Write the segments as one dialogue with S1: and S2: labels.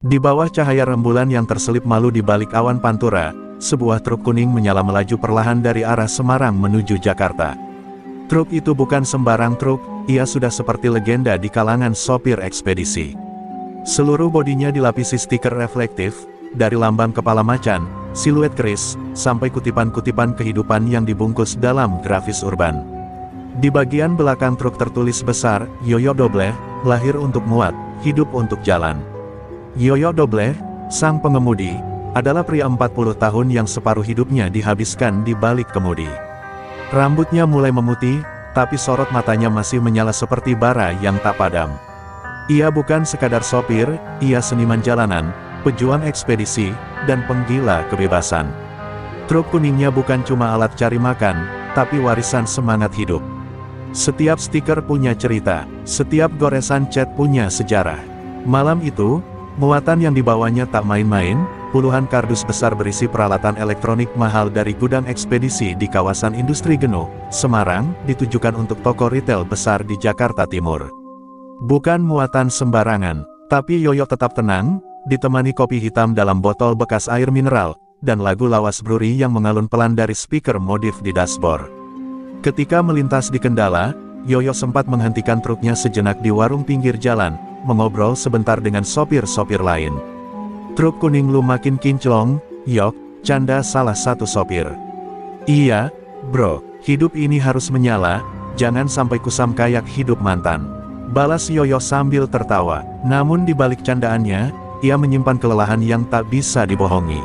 S1: Di bawah cahaya rembulan yang terselip malu di balik awan pantura, sebuah truk kuning menyala melaju perlahan dari arah Semarang menuju Jakarta. Truk itu bukan sembarang truk, ia sudah seperti legenda di kalangan sopir ekspedisi. Seluruh bodinya dilapisi stiker reflektif, dari lambang kepala macan, siluet keris, sampai kutipan-kutipan kehidupan yang dibungkus dalam grafis urban. Di bagian belakang truk tertulis besar, Yoyo Dobleh, lahir untuk muat, hidup untuk jalan. Yoyo Dobleh, sang pengemudi, adalah pria 40 tahun yang separuh hidupnya dihabiskan di balik kemudi. Rambutnya mulai memutih, tapi sorot matanya masih menyala seperti bara yang tak padam. Ia bukan sekadar sopir, ia seniman jalanan, pejuang ekspedisi, dan penggila kebebasan. Truk kuningnya bukan cuma alat cari makan, tapi warisan semangat hidup. Setiap stiker punya cerita, setiap goresan cat punya sejarah. Malam itu, muatan yang dibawanya tak main-main, puluhan kardus besar berisi peralatan elektronik mahal dari gudang ekspedisi di kawasan industri Geno, Semarang, ditujukan untuk toko retail besar di Jakarta Timur. Bukan muatan sembarangan, tapi Yoyo tetap tenang, ditemani kopi hitam dalam botol bekas air mineral, dan lagu lawas Bruri yang mengalun pelan dari speaker modif di dashboard. Ketika melintas di Kendala, Yoyo sempat menghentikan truknya sejenak di warung pinggir jalan, mengobrol sebentar dengan sopir-sopir lain. "Truk kuning lu makin kinclong, Yok," canda salah satu sopir. "Iya, bro, hidup ini harus menyala, jangan sampai kusam kayak hidup mantan," balas Yoyo sambil tertawa. Namun di balik candaannya, ia menyimpan kelelahan yang tak bisa dibohongi.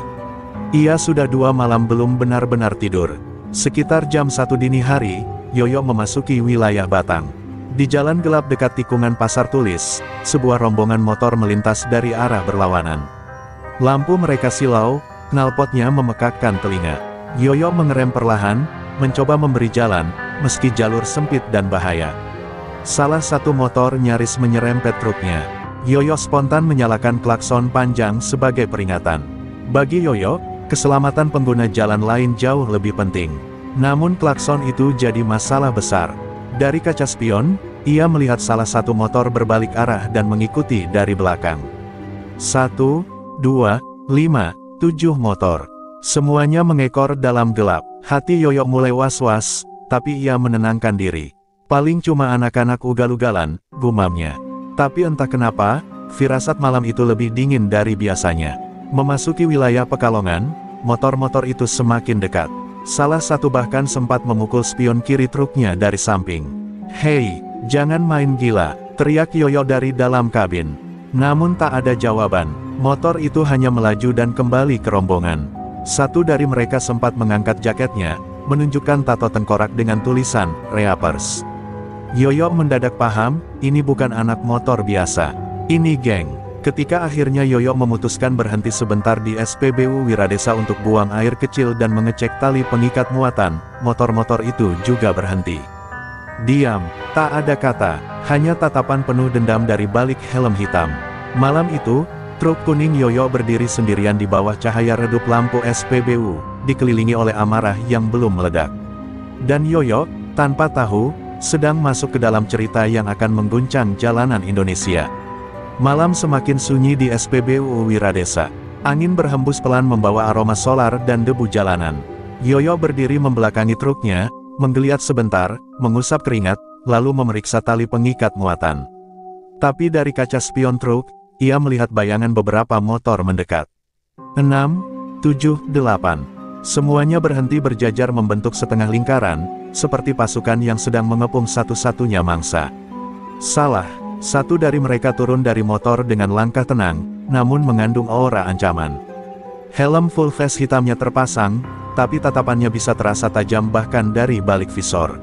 S1: Ia sudah 2 malam belum benar-benar tidur. Sekitar jam 1 dini hari, Yoyo memasuki wilayah Batang. Di jalan gelap dekat tikungan Pasar Tulis, sebuah rombongan motor melintas dari arah berlawanan. Lampu mereka silau, knalpotnya memekakkan telinga. Yoyo mengerem perlahan, mencoba memberi jalan, meski jalur sempit dan bahaya. Salah satu motor nyaris menyerempet truknya. Yoyo spontan menyalakan klakson panjang sebagai peringatan. Bagi Yoyo, keselamatan pengguna jalan lain jauh lebih penting. Namun klakson itu jadi masalah besar. Dari kaca spion, ia melihat salah satu motor berbalik arah dan mengikuti dari belakang. 1, 2, 5, 7 motor. Semuanya mengekor dalam gelap. Hati Yoyo mulai was-was, tapi ia menenangkan diri. Paling cuma anak-anak ugal-ugalan, gumamnya. Tapi entah kenapa, firasat malam itu lebih dingin dari biasanya. Memasuki wilayah Pekalongan, motor-motor itu semakin dekat. Salah satu bahkan sempat memukul spion kiri truknya dari samping. "Hei, jangan main gila," teriak Yoyo dari dalam kabin. Namun tak ada jawaban. Motor itu hanya melaju dan kembali ke rombongan. Satu dari mereka sempat mengangkat jaketnya, menunjukkan tato tengkorak dengan tulisan, "Reapers." Yoyo mendadak paham, ini bukan anak motor biasa. Ini geng. Ketika akhirnya Yoyo memutuskan berhenti sebentar di SPBU Wiradesa untuk buang air kecil dan mengecek tali pengikat muatan, motor-motor itu juga berhenti. Diam, tak ada kata, hanya tatapan penuh dendam dari balik helm hitam. Malam itu, truk kuning Yoyo berdiri sendirian di bawah cahaya redup lampu SPBU, dikelilingi oleh amarah yang belum meledak. Dan Yoyo, tanpa tahu, sedang masuk ke dalam cerita yang akan mengguncang jalanan Indonesia. Malam semakin sunyi di SPBU Wiradesa. Angin berhembus pelan membawa aroma solar dan debu jalanan. Yoyo berdiri membelakangi truknya, menggeliat sebentar, mengusap keringat, lalu memeriksa tali pengikat muatan. Tapi dari kaca spion truk, ia melihat bayangan beberapa motor mendekat. 6, 7, 8. Semuanya berhenti berjajar membentuk setengah lingkaran, seperti pasukan yang sedang mengepung satu-satunya mangsa. Salah. Satu dari mereka turun dari motor dengan langkah tenang, namun mengandung aura ancaman. Helm full face hitamnya terpasang, tapi tatapannya bisa terasa tajam bahkan dari balik visor.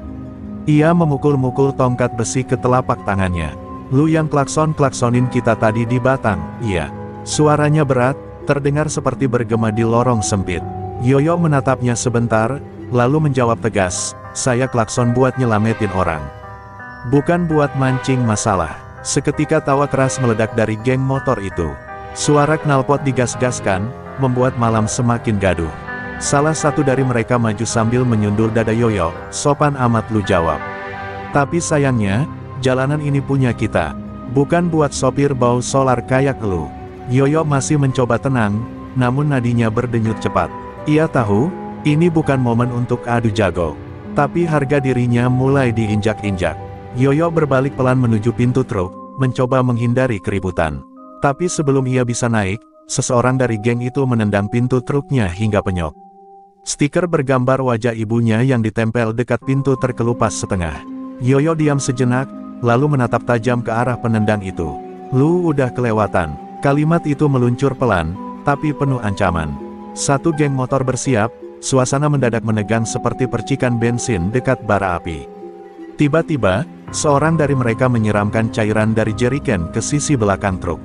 S1: Ia memukul-mukul tongkat besi ke telapak tangannya. "Lu yang klakson-klaksonin kita tadi di Batang, iya." Suaranya berat, terdengar seperti bergema di lorong sempit. Yoyo menatapnya sebentar, lalu menjawab tegas, "Saya klakson buat nyelametin orang. Bukan buat mancing masalah." Seketika tawa keras meledak dari geng motor itu. Suara knalpot digas-gaskan, membuat malam semakin gaduh. Salah satu dari mereka maju sambil menyundul dada Yoyo, "Sopan amat lu jawab. Tapi sayangnya, jalanan ini punya kita. Bukan buat sopir bau solar kayak lu." Yoyo masih mencoba tenang, namun nadinya berdenyut cepat. Ia tahu, ini bukan momen untuk adu jago. Tapi harga dirinya mulai diinjak-injak. Yoyo berbalik pelan menuju pintu truk, mencoba menghindari keributan. Tapi sebelum ia bisa naik, seseorang dari geng itu menendang pintu truknya hingga penyok. Stiker bergambar wajah ibunya yang ditempel dekat pintu terkelupas setengah. Yoyo diam sejenak, lalu menatap tajam ke arah penendang itu. "Lu udah kelewatan." Kalimat itu meluncur pelan, tapi penuh ancaman. Satu geng motor bersiap, suasana mendadak menegang seperti percikan bensin dekat bara api. Tiba-tiba, seorang dari mereka menyiramkan cairan dari jeriken ke sisi belakang truk.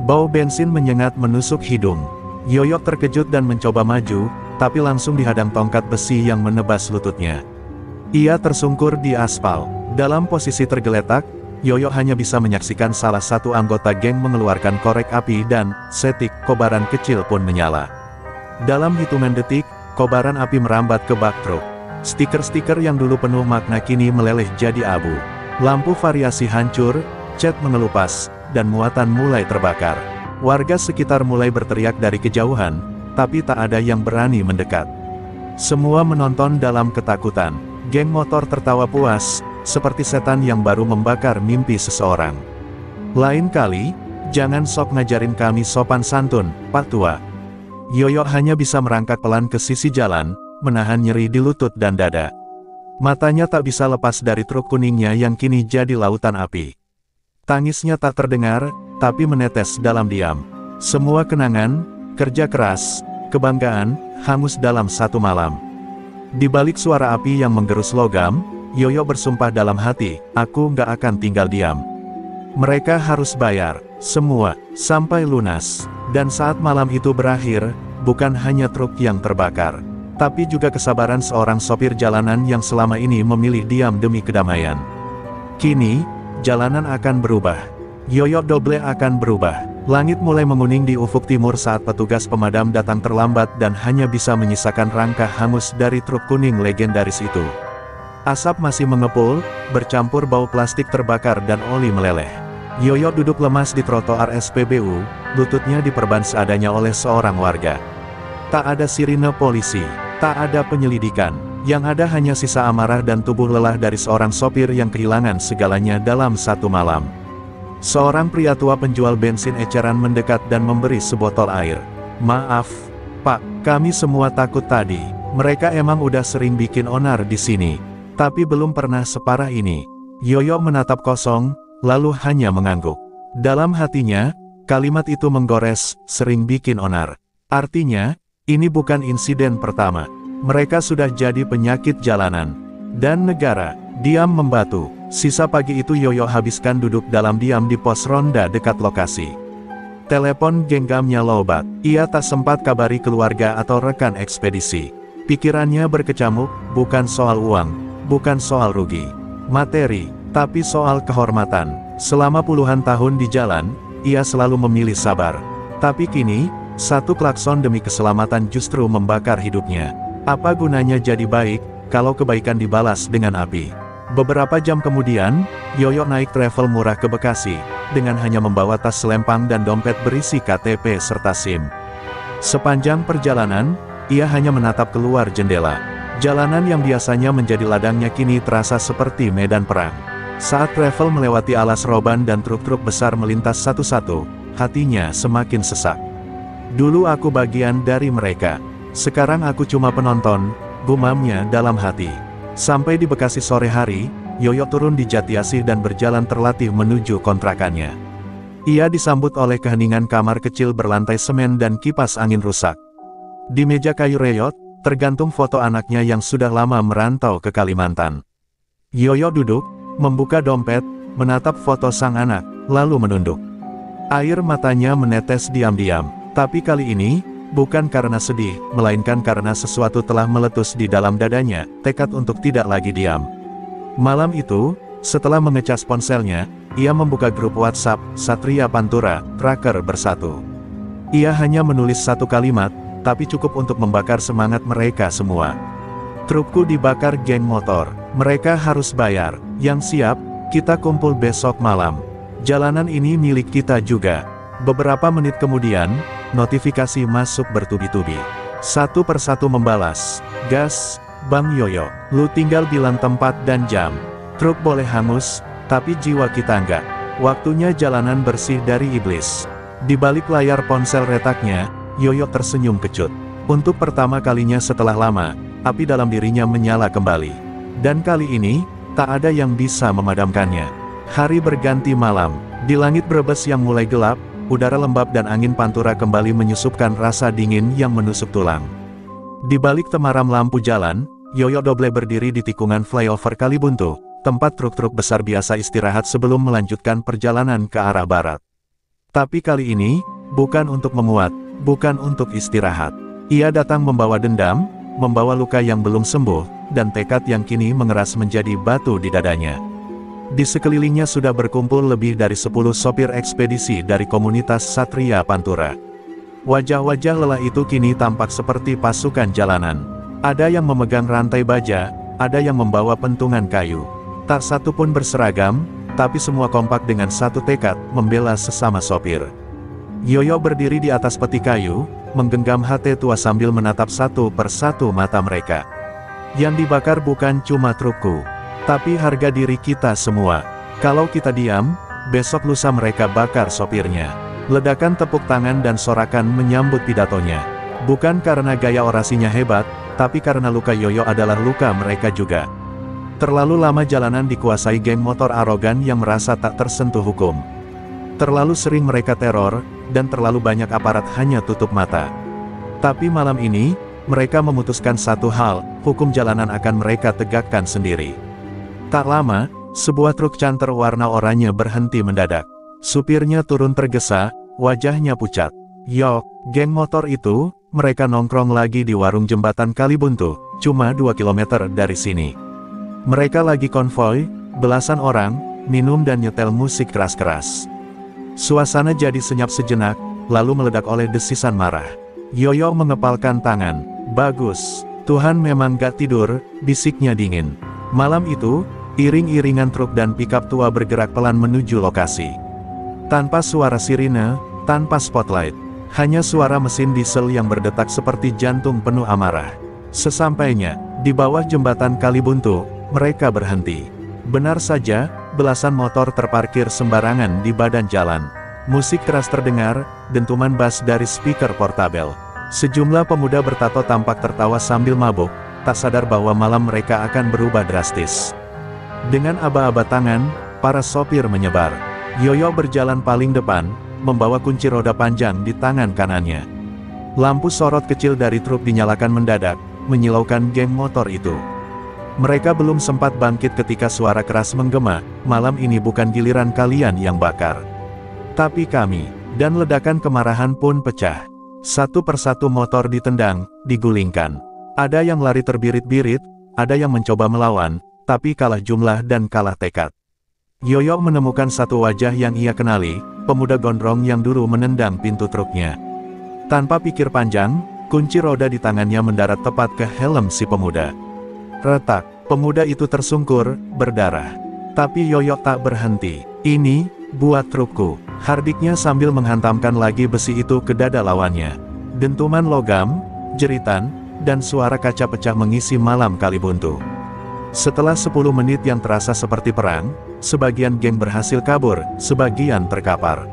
S1: Bau bensin menyengat menusuk hidung. Yoyo terkejut dan mencoba maju, tapi langsung dihadang tongkat besi yang menebas lututnya. Ia tersungkur di aspal. Dalam posisi tergeletak, Yoyo hanya bisa menyaksikan salah satu anggota geng mengeluarkan korek api dan, setik, kobaran kecil pun menyala. Dalam hitungan detik, kobaran api merambat ke bak truk. Stiker-stiker yang dulu penuh makna kini meleleh jadi abu. Lampu variasi hancur, cat mengelupas, dan muatan mulai terbakar. Warga sekitar mulai berteriak dari kejauhan, tapi tak ada yang berani mendekat. Semua menonton dalam ketakutan. Geng motor tertawa puas, seperti setan yang baru membakar mimpi seseorang. "Lain kali, jangan sok ngajarin kami sopan santun, Pak Tua." Yoyo hanya bisa merangkak pelan ke sisi jalan, menahan nyeri di lutut dan dada. Matanya tak bisa lepas dari truk kuningnya yang kini jadi lautan api. Tangisnya tak terdengar, tapi menetes dalam diam. Semua kenangan, kerja keras, kebanggaan, hangus dalam satu malam. Di balik suara api yang menggerus logam, Yoyo bersumpah dalam hati, "Aku nggak akan tinggal diam. Mereka harus bayar, semua, sampai lunas." Dan saat malam itu berakhir, bukan hanya truk yang terbakar, tapi juga kesabaran seorang sopir jalanan yang selama ini memilih diam demi kedamaian. Kini, jalanan akan berubah. Yoyo Doble akan berubah. Langit mulai menguning di ufuk timur saat petugas pemadam datang terlambat dan hanya bisa menyisakan rangka hangus dari truk kuning legendaris itu. Asap masih mengepul, bercampur bau plastik terbakar dan oli meleleh. Yoyo duduk lemas di trotoar SPBU, lututnya diperban seadanya oleh seorang warga. Tak ada sirine polisi, tak ada penyelidikan. Yang ada hanya sisa amarah dan tubuh lelah dari seorang sopir yang kehilangan segalanya dalam satu malam. Seorang pria tua penjual bensin eceran mendekat dan memberi sebotol air. "Maaf, Pak, kami semua takut tadi. Mereka emang udah sering bikin onar di sini. Tapi belum pernah separah ini." Yoyo menatap kosong, lalu hanya mengangguk. Dalam hatinya, kalimat itu menggores, "sering bikin onar." Artinya, ini bukan insiden pertama. Mereka sudah jadi penyakit jalanan. Dan negara, diam membatu. Sisa pagi itu Yoyo habiskan duduk dalam diam di pos ronda dekat lokasi. Telepon genggamnya lobat. Ia tak sempat kabari keluarga atau rekan ekspedisi. Pikirannya berkecamuk, bukan soal uang, bukan soal rugi, materi, tapi soal kehormatan. Selama puluhan tahun di jalan, ia selalu memilih sabar. Tapi kini, satu klakson demi keselamatan justru membakar hidupnya. Apa gunanya jadi baik, kalau kebaikan dibalas dengan api? Beberapa jam kemudian, Yoyo naik travel murah ke Bekasi, dengan hanya membawa tas selempang dan dompet berisi KTP serta SIM. Sepanjang perjalanan, ia hanya menatap keluar jendela. Jalanan yang biasanya menjadi ladangnya kini terasa seperti medan perang. Saat travel melewati alas roban dan truk-truk besar melintas satu-satu, hatinya semakin sesak. "Dulu aku bagian dari mereka. Sekarang aku cuma penonton," gumamnya dalam hati. Sampai di Bekasi sore hari, Yoyo turun di Jatiasih dan berjalan terlatih menuju kontrakannya. Ia disambut oleh keheningan kamar kecil berlantai semen dan kipas angin rusak. Di meja kayu reyot, tergantung foto anaknya yang sudah lama merantau ke Kalimantan. Yoyo duduk, membuka dompet, menatap foto sang anak, lalu menunduk. Air matanya menetes diam-diam, tapi kali ini, bukan karena sedih, melainkan karena sesuatu telah meletus di dalam dadanya, tekad untuk tidak lagi diam. Malam itu, setelah mengecas ponselnya, ia membuka grup WhatsApp, Satria Pantura, Tracker Bersatu. Ia hanya menulis satu kalimat, tapi cukup untuk membakar semangat mereka semua. "Trukku dibakar geng motor, mereka harus bayar. Yang siap, kita kumpul besok malam. Jalanan ini milik kita juga." Beberapa menit kemudian, notifikasi masuk bertubi-tubi. Satu persatu membalas, "Gas, Bang Yoyo, lu tinggal bilang tempat dan jam. Truk boleh hangus, tapi jiwa kita enggak. Waktunya jalanan bersih dari iblis." Di balik layar ponsel retaknya, Yoyo tersenyum kecut. Untuk pertama kalinya setelah lama, api dalam dirinya menyala kembali. Dan kali ini, tak ada yang bisa memadamkannya. Hari berganti malam, di langit Brebes yang mulai gelap, udara lembab dan angin pantura kembali menyusupkan rasa dingin yang menusuk tulang. Di balik temaram lampu jalan, Yoyo Doble berdiri di tikungan flyover Kalibuntu, tempat truk-truk besar biasa istirahat sebelum melanjutkan perjalanan ke arah barat. Tapi kali ini, bukan untuk menguat, bukan untuk istirahat. Ia datang membawa dendam, membawa luka yang belum sembuh, dan tekad yang kini mengeras menjadi batu di dadanya. Di sekelilingnya sudah berkumpul lebih dari 10 sopir ekspedisi dari komunitas Satria Pantura. Wajah-wajah lelah itu kini tampak seperti pasukan jalanan. Ada yang memegang rantai baja, ada yang membawa pentungan kayu. Tak satu pun berseragam, tapi semua kompak dengan satu tekad, membela sesama sopir. Yoyo berdiri di atas peti kayu, menggenggam HT tua sambil menatap satu persatu mata mereka. Yang dibakar bukan cuma trukku, tapi harga diri kita semua. Kalau kita diam, besok lusa mereka bakar sopirnya. Ledakan tepuk tangan dan sorakan menyambut pidatonya. Bukan karena gaya orasinya hebat, tapi karena luka Yoyo adalah luka mereka juga. Terlalu lama jalanan dikuasai geng motor arogan yang merasa tak tersentuh hukum. Terlalu sering mereka teror, dan terlalu banyak aparat hanya tutup mata. Tapi malam ini, mereka memutuskan satu hal, hukum jalanan akan mereka tegakkan sendiri. Tak lama, sebuah truk canter warna oranye berhenti mendadak. Supirnya turun tergesa, wajahnya pucat. "Yok, geng motor itu, mereka nongkrong lagi di warung jembatan Kalibuntu, cuma 2 kilometer dari sini. Mereka lagi konvoi, belasan orang, minum dan nyetel musik keras-keras." Suasana jadi senyap sejenak, lalu meledak oleh desisan marah. Yoyo mengepalkan tangan. "Bagus, Tuhan memang gak tidur," bisiknya dingin. Malam itu, iring-iringan truk dan pikap tua bergerak pelan menuju lokasi. Tanpa suara sirine, tanpa spotlight, hanya suara mesin diesel yang berdetak seperti jantung penuh amarah. Sesampainya di bawah jembatan Kalibuntu, mereka berhenti. Benar saja, belasan motor terparkir sembarangan di badan jalan. Musik keras terdengar, dentuman bass dari speaker portabel. Sejumlah pemuda bertato tampak tertawa sambil mabuk, tak sadar bahwa malam mereka akan berubah drastis. Dengan aba-aba tangan, para sopir menyebar. Yoyo berjalan paling depan, membawa kunci roda panjang di tangan kanannya. Lampu sorot kecil dari truk dinyalakan mendadak, menyilaukan geng motor itu. Mereka belum sempat bangkit ketika suara keras menggema, "Malam ini bukan giliran kalian yang bakar, tapi kami." Dan ledakan kemarahan pun pecah. Satu persatu motor ditendang, digulingkan. Ada yang lari terbirit-birit, ada yang mencoba melawan, tapi kalah jumlah dan kalah tekad. Yoyo menemukan satu wajah yang ia kenali, pemuda gondrong yang dulu menendang pintu truknya. Tanpa pikir panjang, kunci roda di tangannya mendarat tepat ke helm si pemuda. Retak, pemuda itu tersungkur, berdarah. Tapi Yoyo tak berhenti. "Ini, buat trukku," hardiknya sambil menghantamkan lagi besi itu ke dada lawannya. Dentuman logam, jeritan, dan suara kaca pecah mengisi malam Kalibuntu. Setelah 10 menit yang terasa seperti perang, sebagian geng berhasil kabur, sebagian terkapar.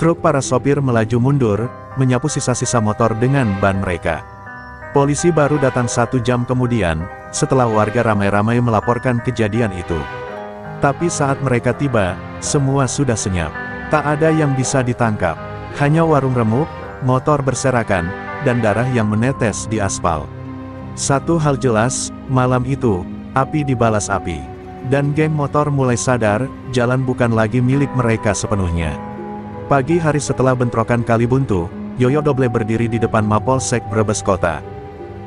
S1: Truk para sopir melaju mundur, menyapu sisa-sisa motor dengan ban mereka. Polisi baru datang 1 jam kemudian, setelah warga ramai-ramai melaporkan kejadian itu. Tapi saat mereka tiba, semua sudah senyap. Tak ada yang bisa ditangkap. Hanya warung remuk, motor berserakan, dan darah yang menetes di aspal. Satu hal jelas, malam itu, api dibalas api. Dan geng motor mulai sadar, jalan bukan lagi milik mereka sepenuhnya. Pagi hari setelah bentrokan Kalibuntu, Yoyo Doble berdiri di depan Mapolsek Brebes Kota.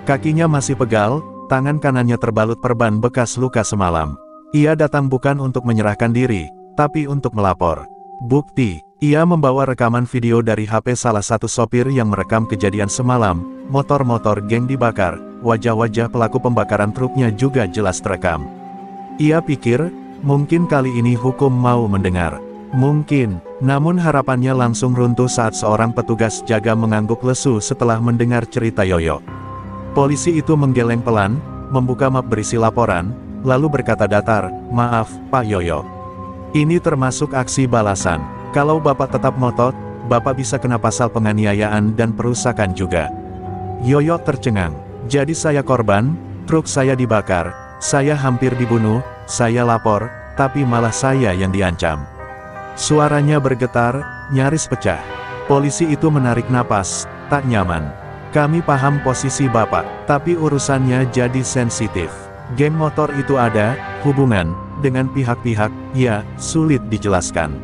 S1: Kakinya masih pegal, tangan kanannya terbalut perban bekas luka semalam. Ia datang bukan untuk menyerahkan diri, tapi untuk melapor. Bukti, ia membawa rekaman video dari HP salah satu sopir yang merekam kejadian semalam. Motor-motor geng dibakar, wajah-wajah pelaku pembakaran truknya juga jelas terekam. Ia pikir, mungkin kali ini hukum mau mendengar. Mungkin Namun harapannya langsung runtuh saat seorang petugas jaga mengangguk lesu setelah mendengar cerita Yoyo. Polisi itu menggeleng pelan, membuka map berisi laporan, lalu berkata datar, "Maaf, Pak Yoyo. Ini termasuk aksi balasan. Kalau Bapak tetap ngotot, Bapak bisa kena pasal penganiayaan dan perusakan juga." Yoyo tercengang. "Jadi saya korban, truk saya dibakar, saya hampir dibunuh, saya lapor, tapi malah saya yang diancam." Suaranya bergetar, nyaris pecah. Polisi itu menarik napas, tak nyaman. "Kami paham posisi Bapak, tapi urusannya jadi sensitif. Geng motor itu ada hubungan dengan pihak-pihak, ya, sulit dijelaskan.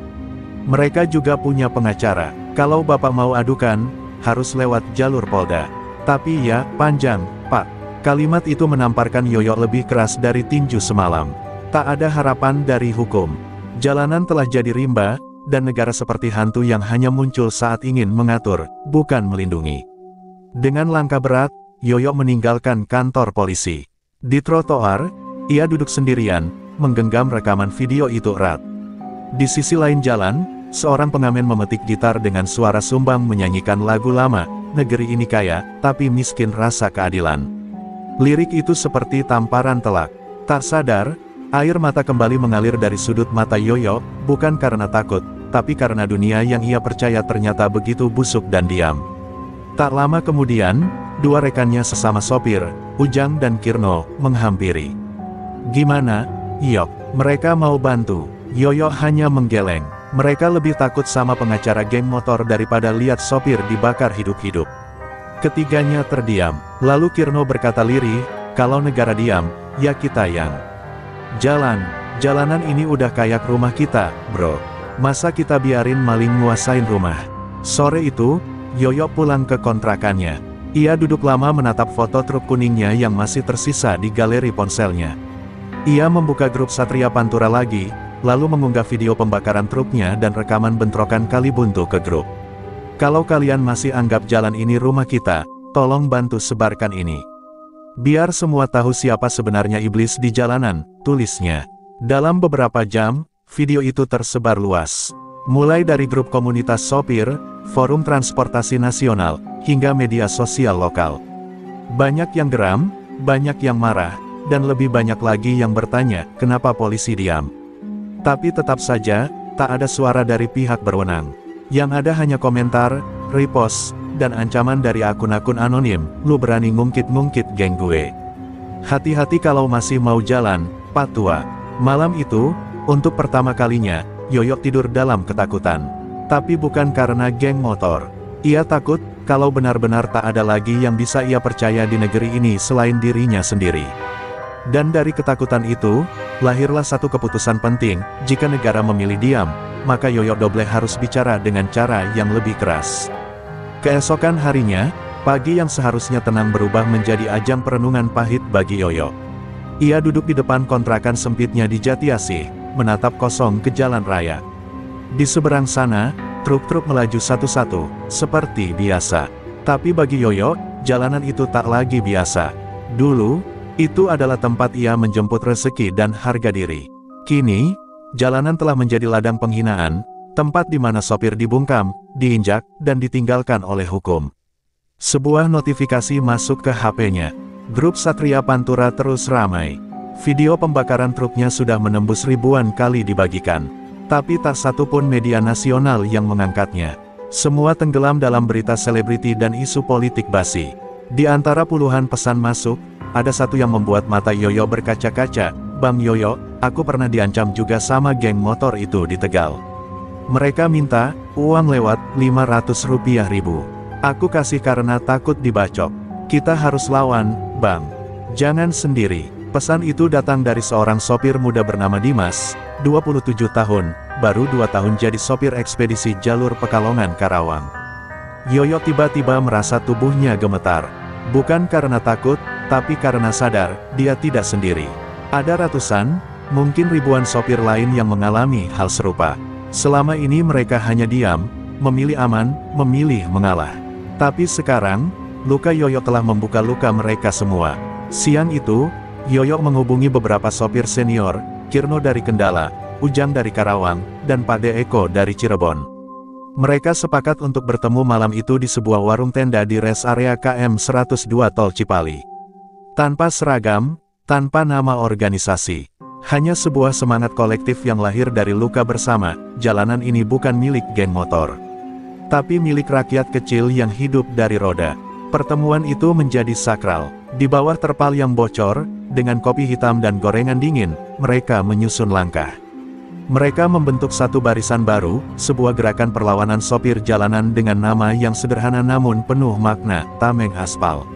S1: Mereka juga punya pengacara. Kalau Bapak mau adukan, harus lewat jalur Polda. Tapi ya, panjang, Pak." Kalimat itu menamparkan Yoyo lebih keras dari tinju semalam. Tak ada harapan dari hukum. Jalanan telah jadi rimba, dan negara seperti hantu yang hanya muncul saat ingin mengatur, bukan melindungi. Dengan langkah berat, Yoyo meninggalkan kantor polisi. Di trotoar, ia duduk sendirian, menggenggam rekaman video itu erat. Di sisi lain jalan, seorang pengamen memetik gitar dengan suara sumbang menyanyikan lagu lama, "Negeri ini kaya, tapi miskin rasa keadilan." Lirik itu seperti tamparan telak. Tak sadar, air mata kembali mengalir dari sudut mata Yoyo, bukan karena takut, tapi karena dunia yang ia percaya ternyata begitu busuk dan diam. Tak lama kemudian, dua rekannya sesama sopir, Ujang dan Kirno, menghampiri. "Gimana, Yok? Mereka mau bantu?" Yoyo hanya menggeleng. Mereka lebih takut sama pengacara geng motor daripada lihat sopir dibakar hidup-hidup. Ketiganya terdiam. Lalu Kirno berkata lirih, "Kalau negara diam, ya kita yang jalanan ini udah kayak rumah kita, bro. Masa kita biarin maling nguasain rumah?" Sore itu, Yoyo pulang ke kontrakannya. Ia duduk lama menatap foto truk kuningnya yang masih tersisa di galeri ponselnya. Ia membuka grup Satria Pantura lagi, lalu mengunggah video pembakaran truknya dan rekaman bentrokan kali buntu ke grup. "Kalau kalian masih anggap jalan ini rumah kita, tolong bantu sebarkan ini. Biar semua tahu siapa sebenarnya iblis di jalanan," tulisnya. Dalam beberapa jam, video itu tersebar luas. Mulai dari grup komunitas sopir, forum transportasi nasional, hingga media sosial lokal. Banyak yang geram, banyak yang marah, dan lebih banyak lagi yang bertanya, kenapa polisi diam. Tapi tetap saja, tak ada suara dari pihak berwenang. Yang ada hanya komentar, repost, dan ancaman dari akun-akun anonim, "Lu berani ngungkit-ngungkit geng gue. Hati-hati kalau masih mau jalan, Pak Tua." Malam itu, untuk pertama kalinya, Yoyo tidur dalam ketakutan. Tapi bukan karena geng motor. Ia takut, kalau benar-benar tak ada lagi yang bisa ia percaya di negeri ini selain dirinya sendiri. Dan dari ketakutan itu, lahirlah satu keputusan penting, jika negara memilih diam, maka Yoyo Doble harus bicara dengan cara yang lebih keras. Keesokan harinya, pagi yang seharusnya tenang berubah menjadi ajang perenungan pahit bagi Yoyo. Ia duduk di depan kontrakan sempitnya di Jatiasih, menatap kosong ke jalan raya. Di seberang sana, truk-truk melaju satu-satu, seperti biasa. Tapi bagi Yoyo, jalanan itu tak lagi biasa. Dulu, itu adalah tempat ia menjemput rezeki dan harga diri. Kini, jalanan telah menjadi ladang penghinaan, tempat di mana sopir dibungkam, diinjak, dan ditinggalkan oleh hukum. Sebuah notifikasi masuk ke HP-nya. Grup Satria Pantura terus ramai. Video pembakaran truknya sudah menembus ribuan kali dibagikan. Tapi tak satu pun media nasional yang mengangkatnya. Semua tenggelam dalam berita selebriti dan isu politik basi. Di antara puluhan pesan masuk, ada satu yang membuat mata Yoyo berkaca-kaca. "Bang Yoyo, aku pernah diancam juga sama geng motor itu di Tegal. Mereka minta uang lewat 500 rupiah ribu. Aku kasih karena takut dibacok. Kita harus lawan, Bang. Jangan sendiri." Pesan itu datang dari seorang sopir muda bernama Dimas, 27 tahun, baru 2 tahun jadi sopir ekspedisi jalur Pekalongan Karawang. Yoyo tiba-tiba merasa tubuhnya gemetar. Bukan karena takut, tapi karena sadar, dia tidak sendiri. Ada ratusan, mungkin ribuan sopir lain yang mengalami hal serupa. Selama ini mereka hanya diam, memilih aman, memilih mengalah. Tapi sekarang, luka Yoyo telah membuka luka mereka semua. Siang itu, Yoyo menghubungi beberapa sopir senior, Kirno dari Kendala, Ujang dari Karawang, dan Pade Eko dari Cirebon. Mereka sepakat untuk bertemu malam itu di sebuah warung tenda di res area KM 102 Tol Cipali. Tanpa seragam, tanpa nama organisasi. Hanya sebuah semangat kolektif yang lahir dari luka bersama. Jalanan ini bukan milik geng motor, tapi milik rakyat kecil yang hidup dari roda. Pertemuan itu menjadi sakral. Di bawah terpal yang bocor, dengan kopi hitam dan gorengan dingin, mereka menyusun langkah. Mereka membentuk satu barisan baru, sebuah gerakan perlawanan sopir jalanan dengan nama yang sederhana namun penuh makna, Tameng Aspal.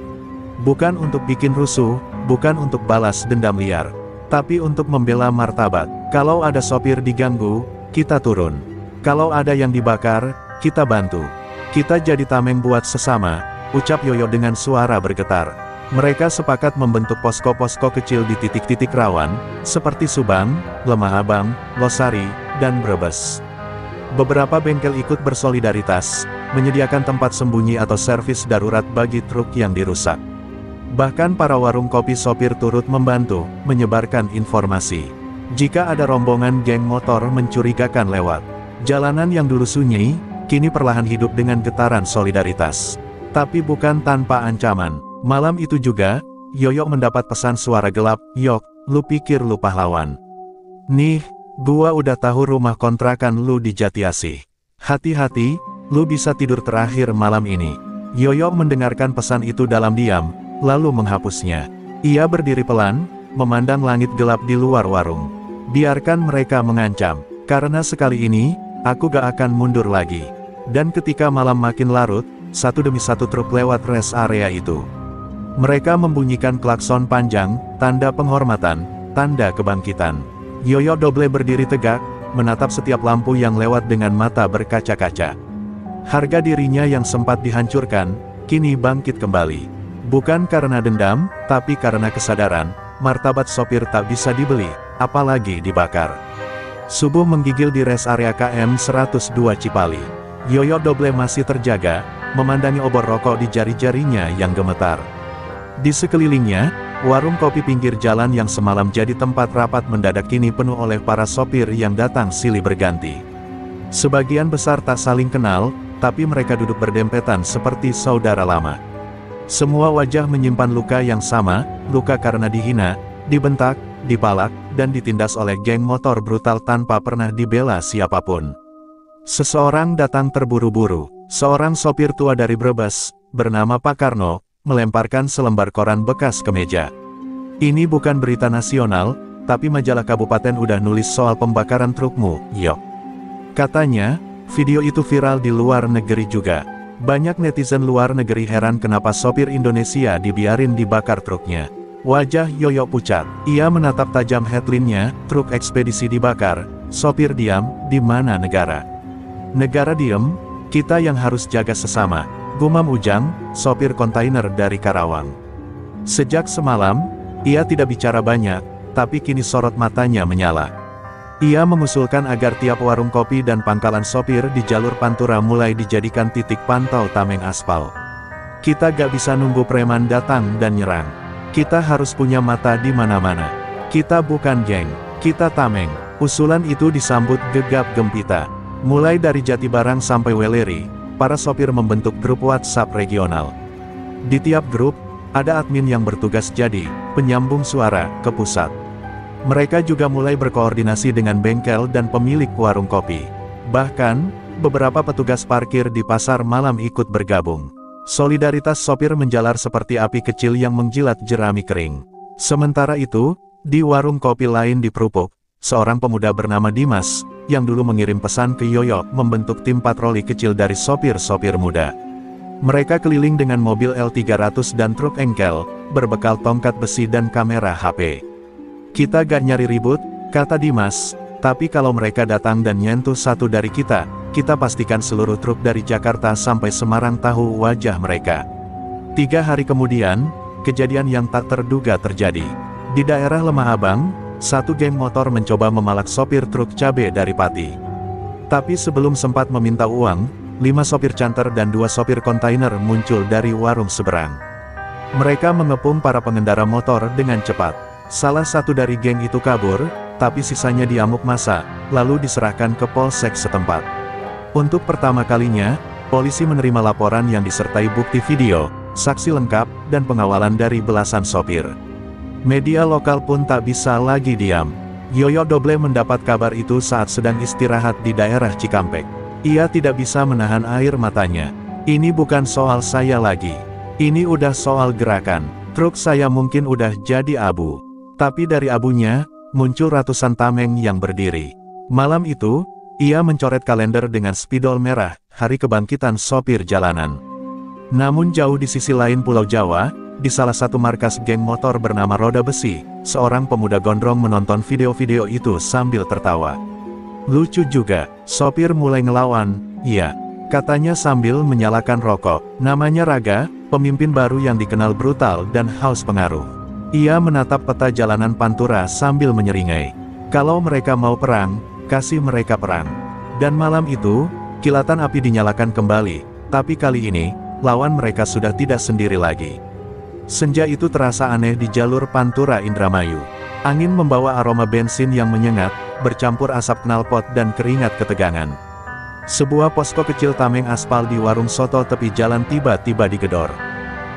S1: Bukan untuk bikin rusuh, bukan untuk balas dendam liar, tapi untuk membela martabat. Kalau ada sopir diganggu, kita turun. Kalau ada yang dibakar, kita bantu. Kita jadi tameng buat sesama, ucap Yoyo dengan suara bergetar. Mereka sepakat membentuk posko-posko kecil di titik-titik rawan, seperti Subang, Lemah Abang, Losari, dan Brebes. Beberapa bengkel ikut bersolidaritas, menyediakan tempat sembunyi atau servis darurat bagi truk yang dirusak. Bahkan para warung kopi sopir turut membantu, menyebarkan informasi. Jika ada rombongan geng motor mencurigakan lewat jalanan yang dulu sunyi, kini perlahan hidup dengan getaran solidaritas. Tapi bukan tanpa ancaman. Malam itu juga, Yoyo mendapat pesan suara gelap, "Yok, lu pikir lu pahlawan? Nih, gua udah tahu rumah kontrakan lu di Jatiasih. Hati-hati, lu bisa tidur terakhir malam ini." Yoyo mendengarkan pesan itu dalam diam, lalu menghapusnya. Ia berdiri pelan, memandang langit gelap di luar warung. Biarkan mereka mengancam, karena sekali ini, aku gak akan mundur lagi. Dan ketika malam makin larut, satu demi satu truk lewat res area itu. Mereka membunyikan klakson panjang, tanda penghormatan, tanda kebangkitan. Yoyo Doble berdiri tegak, menatap setiap lampu yang lewat dengan mata berkaca-kaca. Harga dirinya yang sempat dihancurkan, kini bangkit kembali. Bukan karena dendam, tapi karena kesadaran, martabat sopir tak bisa dibeli, apalagi dibakar. Subuh menggigil di res area KM 102 Cipali. Yoyo Doble masih terjaga, memandangi obor rokok di jari-jarinya yang gemetar. Di sekelilingnya, warung kopi pinggir jalan yang semalam jadi tempat rapat mendadak kini penuh oleh para sopir yang datang silih berganti. Sebagian besar tak saling kenal, tapi mereka duduk berdempetan seperti saudara lama. Semua wajah menyimpan luka yang sama, luka karena dihina, dibentak, dipalak, dan ditindas oleh geng motor brutal tanpa pernah dibela siapapun. Seseorang datang terburu-buru, seorang sopir tua dari Brebes, bernama Pak Karno, melemparkan selembar koran bekas ke meja. "Ini bukan berita nasional, tapi majalah kabupaten udah nulis soal pembakaran trukmu, Yok," katanya. Video itu viral di luar negeri juga. Banyak netizen luar negeri heran kenapa sopir Indonesia dibiarin dibakar truknya. Wajah Yoyo pucat. Ia menatap tajam headline-nya, "Truk ekspedisi dibakar, sopir diam, di mana negara? Negara diem, kita yang harus jaga sesama," gumam Ujang, sopir kontainer dari Karawang. Sejak semalam, ia tidak bicara banyak, tapi kini sorot matanya menyala. Ia mengusulkan agar tiap warung kopi dan pangkalan sopir di jalur Pantura mulai dijadikan titik pantau Tameng Aspal. Kita gak bisa nunggu preman datang dan nyerang. Kita harus punya mata di mana-mana. Kita bukan geng, kita tameng. Usulan itu disambut gegap gempita. Mulai dari Jatibarang sampai Weleri, para sopir membentuk grup WhatsApp regional. Di tiap grup, ada admin yang bertugas jadi penyambung suara ke pusat. Mereka juga mulai berkoordinasi dengan bengkel dan pemilik warung kopi. Bahkan, beberapa petugas parkir di pasar malam ikut bergabung. Solidaritas sopir menjalar seperti api kecil yang menjilat jerami kering. Sementara itu, di warung kopi lain di Prupuk, seorang pemuda bernama Dimas, yang dulu mengirim pesan ke Yoyo, membentuk tim patroli kecil dari sopir-sopir muda. Mereka keliling dengan mobil L300 dan truk engkel, berbekal tongkat besi dan kamera HP. "Kita gak nyari ribut," kata Dimas, "tapi kalau mereka datang dan nyentuh satu dari kita pastikan seluruh truk dari Jakarta sampai Semarang tahu wajah mereka." 3 hari kemudian, kejadian yang tak terduga terjadi. Di daerah Lemah Abang, satu geng motor mencoba memalak sopir truk cabe dari Pati. Tapi sebelum sempat meminta uang, 5 sopir canter dan 2 sopir kontainer muncul dari warung seberang. Mereka mengepung para pengendara motor dengan cepat. Salah satu dari geng itu kabur, tapi sisanya diamuk massa, lalu diserahkan ke polsek setempat. Untuk pertama kalinya, polisi menerima laporan yang disertai bukti video, saksi lengkap, dan pengawalan dari belasan sopir. Media lokal pun tak bisa lagi diam. Yoyo Doble mendapat kabar itu saat sedang istirahat di daerah Cikampek. Ia tidak bisa menahan air matanya. Ini bukan soal saya lagi. Ini udah soal gerakan. Truk saya mungkin udah jadi abu. Tapi dari abunya, muncul ratusan tameng yang berdiri. Malam itu, ia mencoret kalender dengan spidol merah, hari kebangkitan sopir jalanan. Namun jauh di sisi lain Pulau Jawa, di salah satu markas geng motor bernama Roda Besi, seorang pemuda gondrong menonton video-video itu sambil tertawa. Lucu juga, sopir mulai ngelawan, iya, katanya sambil menyalakan rokok. Namanya Raga, pemimpin baru yang dikenal brutal dan haus pengaruh. Ia menatap peta jalanan Pantura sambil menyeringai. Kalau mereka mau perang, kasih mereka perang. Dan malam itu, kilatan api dinyalakan kembali, tapi kali ini, lawan mereka sudah tidak sendiri lagi. Senja itu terasa aneh di jalur Pantura Indramayu. Angin membawa aroma bensin yang menyengat, bercampur asap knalpot dan keringat ketegangan. Sebuah posko kecil tameng aspal di warung soto tepi jalan tiba-tiba digedor.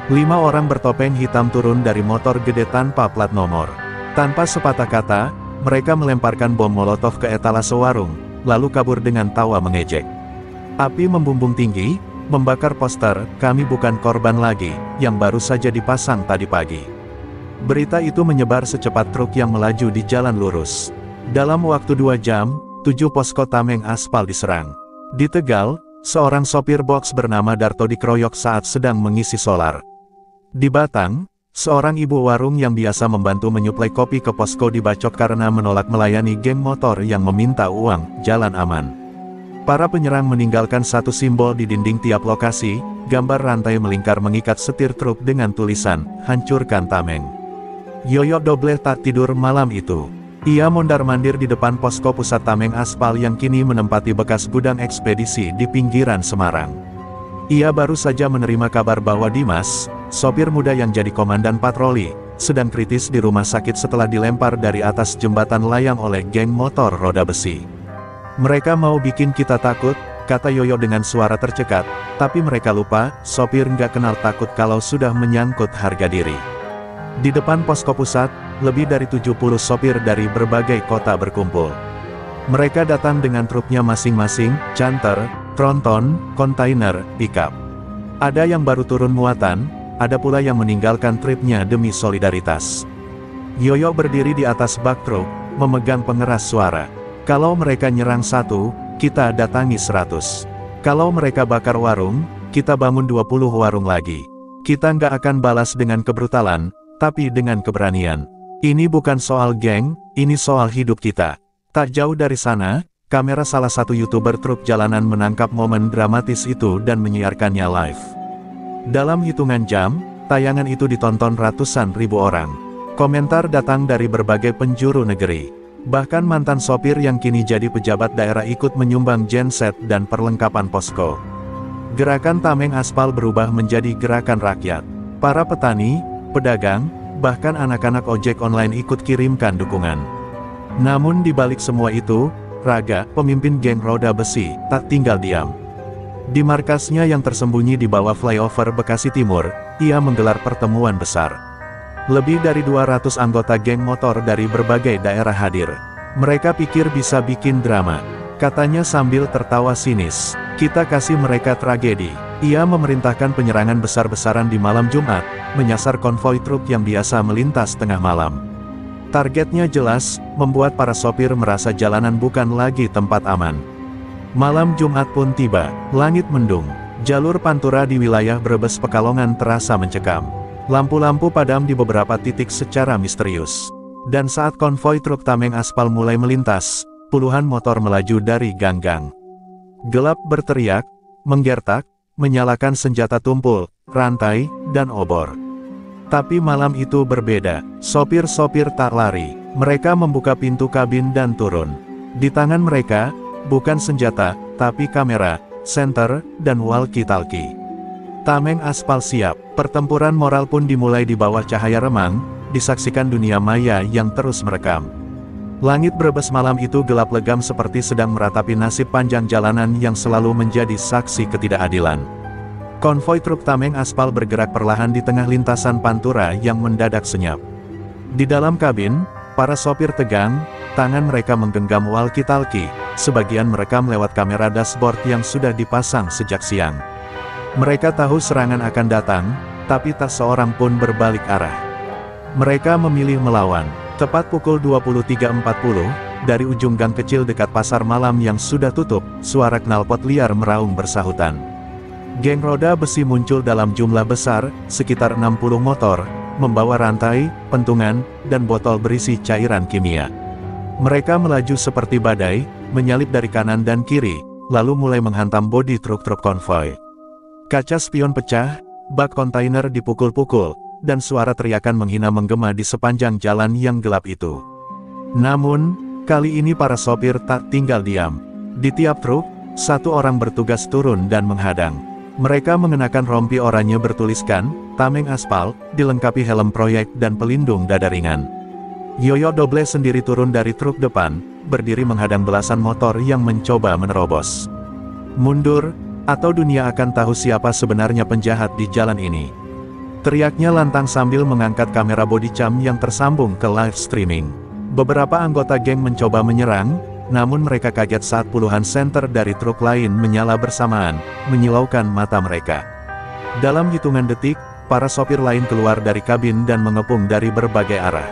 S1: 5 orang bertopeng hitam turun dari motor gede tanpa plat nomor. Tanpa sepatah kata, mereka melemparkan bom molotov ke etalase warung, lalu kabur dengan tawa mengejek. Api membumbung tinggi, membakar poster, "Kami bukan korban lagi," yang baru saja dipasang tadi pagi. Berita itu menyebar secepat truk yang melaju di jalan lurus. Dalam waktu 2 jam, 7 posko tameng aspal diserang. Di Tegal, seorang sopir box bernama Darto dikeroyok saat sedang mengisi solar. Di Batang, seorang ibu warung yang biasa membantu menyuplai kopi ke posko dibacok karena menolak melayani geng motor yang meminta uang, jalan aman. Para penyerang meninggalkan satu simbol di dinding tiap lokasi, gambar rantai melingkar mengikat setir truk dengan tulisan, "Hancurkan Tameng." Yoyo Doble tak tidur malam itu. Ia mondar-mandir di depan posko pusat tameng aspal yang kini menempati bekas gudang ekspedisi di pinggiran Semarang. Ia baru saja menerima kabar bahwa Dimas, sopir muda yang jadi komandan patroli, sedang kritis di rumah sakit setelah dilempar dari atas jembatan layang oleh geng motor Roda Besi. "Mereka mau bikin kita takut," kata Yoyo dengan suara tercekat, tapi mereka lupa, sopir nggak kenal takut kalau sudah menyangkut harga diri. Di depan posko pusat, lebih dari 70 sopir dari berbagai kota berkumpul. Mereka datang dengan truknya masing-masing, canter, tronton, kontainer, pickup. Ada yang baru turun muatan, ada pula yang meninggalkan tripnya demi solidaritas. Yoyo berdiri di atas bak truk, memegang pengeras suara. "Kalau mereka nyerang 1, kita datangi 100. Kalau mereka bakar warung, kita bangun 20 warung lagi. Kita nggak akan balas dengan kebrutalan, tapi dengan keberanian. Ini bukan soal geng, ini soal hidup kita." Tak jauh dari sana, kamera salah satu YouTuber truk jalanan menangkap momen dramatis itu dan menyiarkannya live. Dalam hitungan jam, tayangan itu ditonton ratusan ribu orang. Komentar datang dari berbagai penjuru negeri. Bahkan mantan sopir yang kini jadi pejabat daerah ikut menyumbang genset dan perlengkapan posko. Gerakan tameng aspal berubah menjadi gerakan rakyat. Para petani, pedagang, bahkan anak-anak ojek online ikut kirimkan dukungan. Namun di balik semua itu, Raga, pemimpin geng Roda Besi, tak tinggal diam. Di markasnya yang tersembunyi di bawah flyover Bekasi Timur, ia menggelar pertemuan besar. Lebih dari 200 anggota geng motor dari berbagai daerah hadir. Mereka pikir bisa bikin drama. Katanya sambil tertawa sinis, "Kita kasih mereka tragedi." Ia memerintahkan penyerangan besar-besaran di malam Jumat, menyasar konvoi truk yang biasa melintas tengah malam. Targetnya jelas, membuat para sopir merasa jalanan bukan lagi tempat aman. Malam Jumat pun tiba, langit mendung. Jalur Pantura di wilayah Brebes Pekalongan terasa mencekam. Lampu-lampu padam di beberapa titik secara misterius. Dan saat konvoi truk tameng aspal mulai melintas, puluhan motor melaju dari gang-gang. Gelap berteriak, menggertak, menyalakan senjata tumpul, rantai, dan obor. Tapi malam itu berbeda, sopir-sopir tak lari, mereka membuka pintu kabin dan turun. Di tangan mereka, bukan senjata, tapi kamera, senter, dan walkie-talkie. Tameng aspal siap, pertempuran moral pun dimulai di bawah cahaya remang, disaksikan dunia maya yang terus merekam. Langit Brebes malam itu gelap legam seperti sedang meratapi nasib panjang jalanan yang selalu menjadi saksi ketidakadilan. Konvoi truk tameng aspal bergerak perlahan di tengah lintasan Pantura yang mendadak senyap. Di dalam kabin, para sopir tegang, tangan mereka menggenggam walkie-talkie, sebagian merekam lewat kamera dashboard yang sudah dipasang sejak siang. Mereka tahu serangan akan datang, tapi tak seorang pun berbalik arah. Mereka memilih melawan. Tepat pukul 23.40, dari ujung gang kecil dekat pasar malam yang sudah tutup, suara knalpot liar meraung bersahutan. Geng roda besi muncul dalam jumlah besar, sekitar 60 motor, membawa rantai, pentungan, dan botol berisi cairan kimia. Mereka melaju seperti badai, menyalip dari kanan dan kiri, lalu mulai menghantam bodi truk-truk konvoi. Kaca spion pecah, bak kontainer dipukul-pukul, dan suara teriakan menghina menggema di sepanjang jalan yang gelap itu. Namun, kali ini para sopir tak tinggal diam. Di tiap truk, satu orang bertugas turun dan menghadang. Mereka mengenakan rompi oranye bertuliskan, Tameng Aspal, dilengkapi helm proyek dan pelindung dada ringan. Yoyo Doble sendiri turun dari truk depan, berdiri menghadang belasan motor yang mencoba menerobos. Mundur, atau dunia akan tahu siapa sebenarnya penjahat di jalan ini. Teriaknya lantang sambil mengangkat kamera body cam yang tersambung ke live streaming. Beberapa anggota geng mencoba menyerang, namun mereka kaget saat puluhan senter dari truk lain menyala bersamaan, menyilaukan mata mereka. Dalam hitungan detik, para sopir lain keluar dari kabin dan mengepung dari berbagai arah.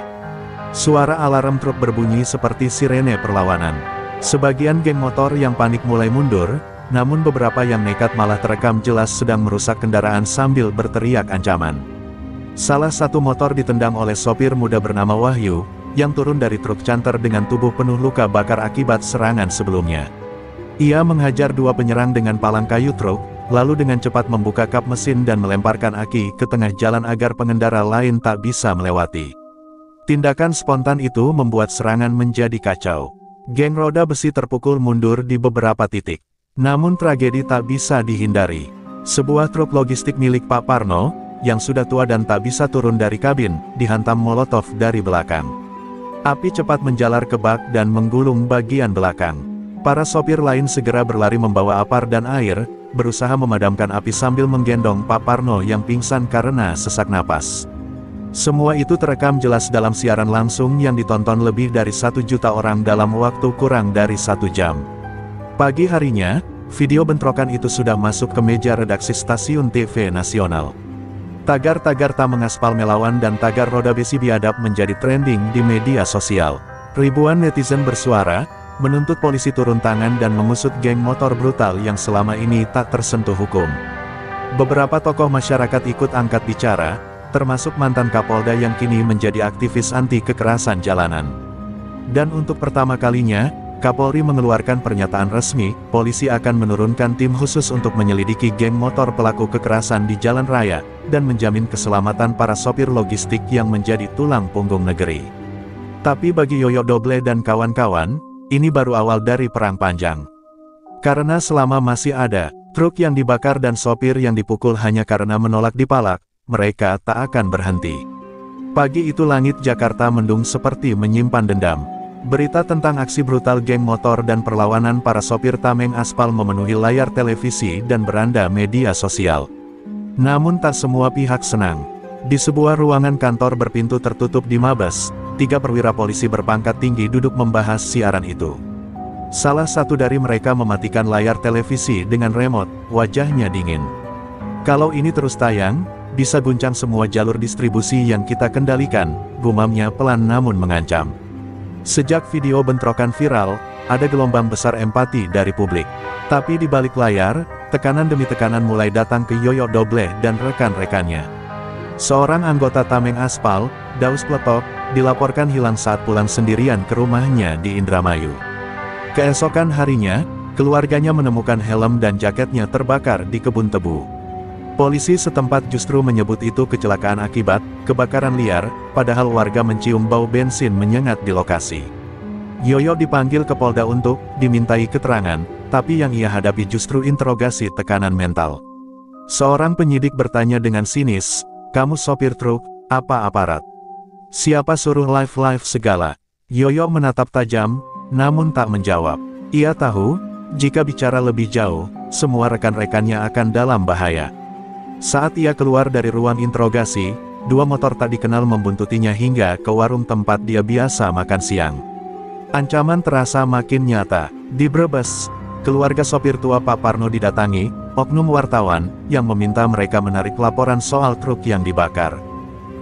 S1: Suara alarm truk berbunyi seperti sirene perlawanan. Sebagian geng motor yang panik mulai mundur, namun beberapa yang nekat malah terekam jelas sedang merusak kendaraan sambil berteriak ancaman. Salah satu motor ditendang oleh sopir muda bernama Wahyu, yang turun dari truk canter dengan tubuh penuh luka bakar akibat serangan sebelumnya. Ia menghajar dua penyerang dengan palang kayu truk, lalu dengan cepat membuka kap mesin dan melemparkan aki ke tengah jalan agar pengendara lain tak bisa melewati. Tindakan spontan itu membuat serangan menjadi kacau. Geng roda besi terpukul mundur di beberapa titik. Namun tragedi tak bisa dihindari. Sebuah truk logistik milik Pak Parno, yang sudah tua dan tak bisa turun dari kabin, dihantam molotov dari belakang. Api cepat menjalar ke bak dan menggulung bagian belakang. Para sopir lain segera berlari membawa apar dan air, berusaha memadamkan api sambil menggendong Pak Parno yang pingsan karena sesak napas. Semua itu terekam jelas dalam siaran langsung yang ditonton lebih dari 1 juta orang dalam waktu kurang dari 1 jam. Pagi harinya, video bentrokan itu sudah masuk ke meja redaksi stasiun TV nasional. Tagar-tagar Tameng Aspal melawan dan tagar roda besi biadab menjadi trending di media sosial. Ribuan netizen bersuara, menuntut polisi turun tangan dan mengusut geng motor brutal yang selama ini tak tersentuh hukum. Beberapa tokoh masyarakat ikut angkat bicara, termasuk mantan Kapolda yang kini menjadi aktivis anti kekerasan jalanan. Dan untuk pertama kalinya, Kapolri mengeluarkan pernyataan resmi, polisi akan menurunkan tim khusus untuk menyelidiki geng motor pelaku kekerasan di jalan raya, dan menjamin keselamatan para sopir logistik yang menjadi tulang punggung negeri. Tapi bagi Yoyo Doble dan kawan-kawan, ini baru awal dari perang panjang. Karena selama masih ada truk yang dibakar dan sopir yang dipukul hanya karena menolak dipalak, mereka tak akan berhenti. Pagi itu langit Jakarta mendung seperti menyimpan dendam. Berita tentang aksi brutal geng motor dan perlawanan para sopir Tameng Aspal memenuhi layar televisi dan beranda media sosial. Namun tak semua pihak senang. Di sebuah ruangan kantor berpintu tertutup di Mabes, 3 perwira polisi berpangkat tinggi duduk membahas siaran itu. Salah satu dari mereka mematikan layar televisi dengan remote, wajahnya dingin. Kalau ini terus tayang, bisa guncang semua jalur distribusi yang kita kendalikan, gumamnya pelan namun mengancam. Sejak video bentrokan viral, ada gelombang besar empati dari publik. Tapi di balik layar, tekanan demi tekanan mulai datang ke Yoyo Doble dan rekan-rekannya. Seorang anggota Tameng Aspal, Daus Pletok, dilaporkan hilang saat pulang sendirian ke rumahnya di Indramayu. Keesokan harinya, keluarganya menemukan helm dan jaketnya terbakar di kebun tebu. Polisi setempat justru menyebut itu kecelakaan akibat kebakaran liar, padahal warga mencium bau bensin menyengat di lokasi. Yoyo dipanggil ke Polda untuk dimintai keterangan, tapi yang ia hadapi justru interogasi tekanan mental. Seorang penyidik bertanya dengan sinis, "Kamu sopir truk, apa aparat? Siapa suruh live-live segala?" Yoyo menatap tajam, namun tak menjawab. Ia tahu, jika bicara lebih jauh, semua rekan-rekannya akan dalam bahaya. Saat ia keluar dari ruang interogasi, dua motor tak dikenal membuntutinya hingga ke warung tempat dia biasa makan siang. Ancaman terasa makin nyata. Di Brebes, keluarga sopir tua Pak Parno didatangi oknum wartawan yang meminta mereka menarik laporan soal truk yang dibakar.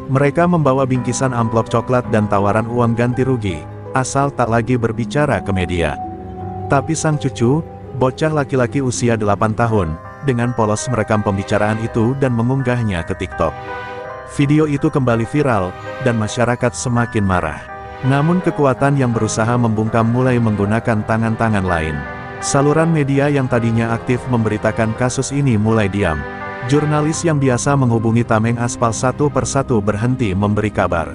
S1: Mereka membawa bingkisan amplop coklat dan tawaran uang ganti rugi, asal tak lagi berbicara ke media. Tapi sang cucu, bocah laki-laki usia 8 tahun, dengan polos merekam pembicaraan itu dan mengunggahnya ke TikTok. Video itu kembali viral, dan masyarakat semakin marah. Namun kekuatan yang berusaha membungkam mulai menggunakan tangan-tangan lain. Saluran media yang tadinya aktif memberitakan kasus ini mulai diam. Jurnalis yang biasa menghubungi Tameng Aspal satu persatu berhenti memberi kabar.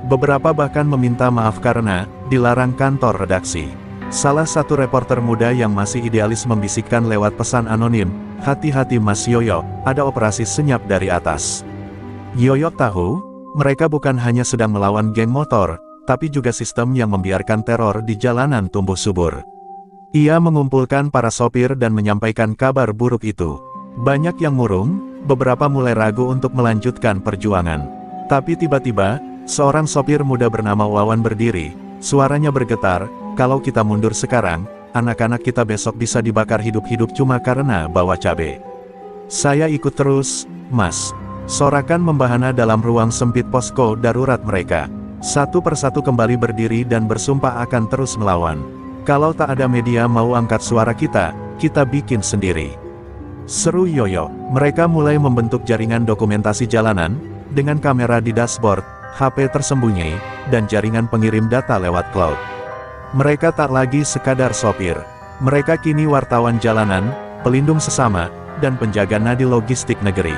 S1: Beberapa bahkan meminta maaf karena dilarang kantor redaksi. Salah satu reporter muda yang masih idealis membisikkan lewat pesan anonim, "Hati-hati Mas Yoyo, ada operasi senyap dari atas." Yoyo tahu, mereka bukan hanya sedang melawan geng motor, tapi juga sistem yang membiarkan teror di jalanan tumbuh subur. Ia mengumpulkan para sopir dan menyampaikan kabar buruk itu. Banyak yang murung, beberapa mulai ragu untuk melanjutkan perjuangan. Tapi tiba-tiba, seorang sopir muda bernama Wawan berdiri, suaranya bergetar, "Kalau kita mundur sekarang, anak-anak kita besok bisa dibakar hidup-hidup cuma karena bawa cabe." "Saya ikut terus, Mas." Sorakan membahana dalam ruang sempit posko darurat mereka. Satu persatu kembali berdiri dan bersumpah akan terus melawan. "Kalau tak ada media mau angkat suara kita bikin sendiri," seru Yoyo. Mereka mulai membentuk jaringan dokumentasi jalanan, dengan kamera di dashboard, HP tersembunyi, dan jaringan pengirim data lewat cloud. Mereka tak lagi sekadar sopir. Mereka kini wartawan jalanan, pelindung sesama, dan penjaga nadi logistik negeri.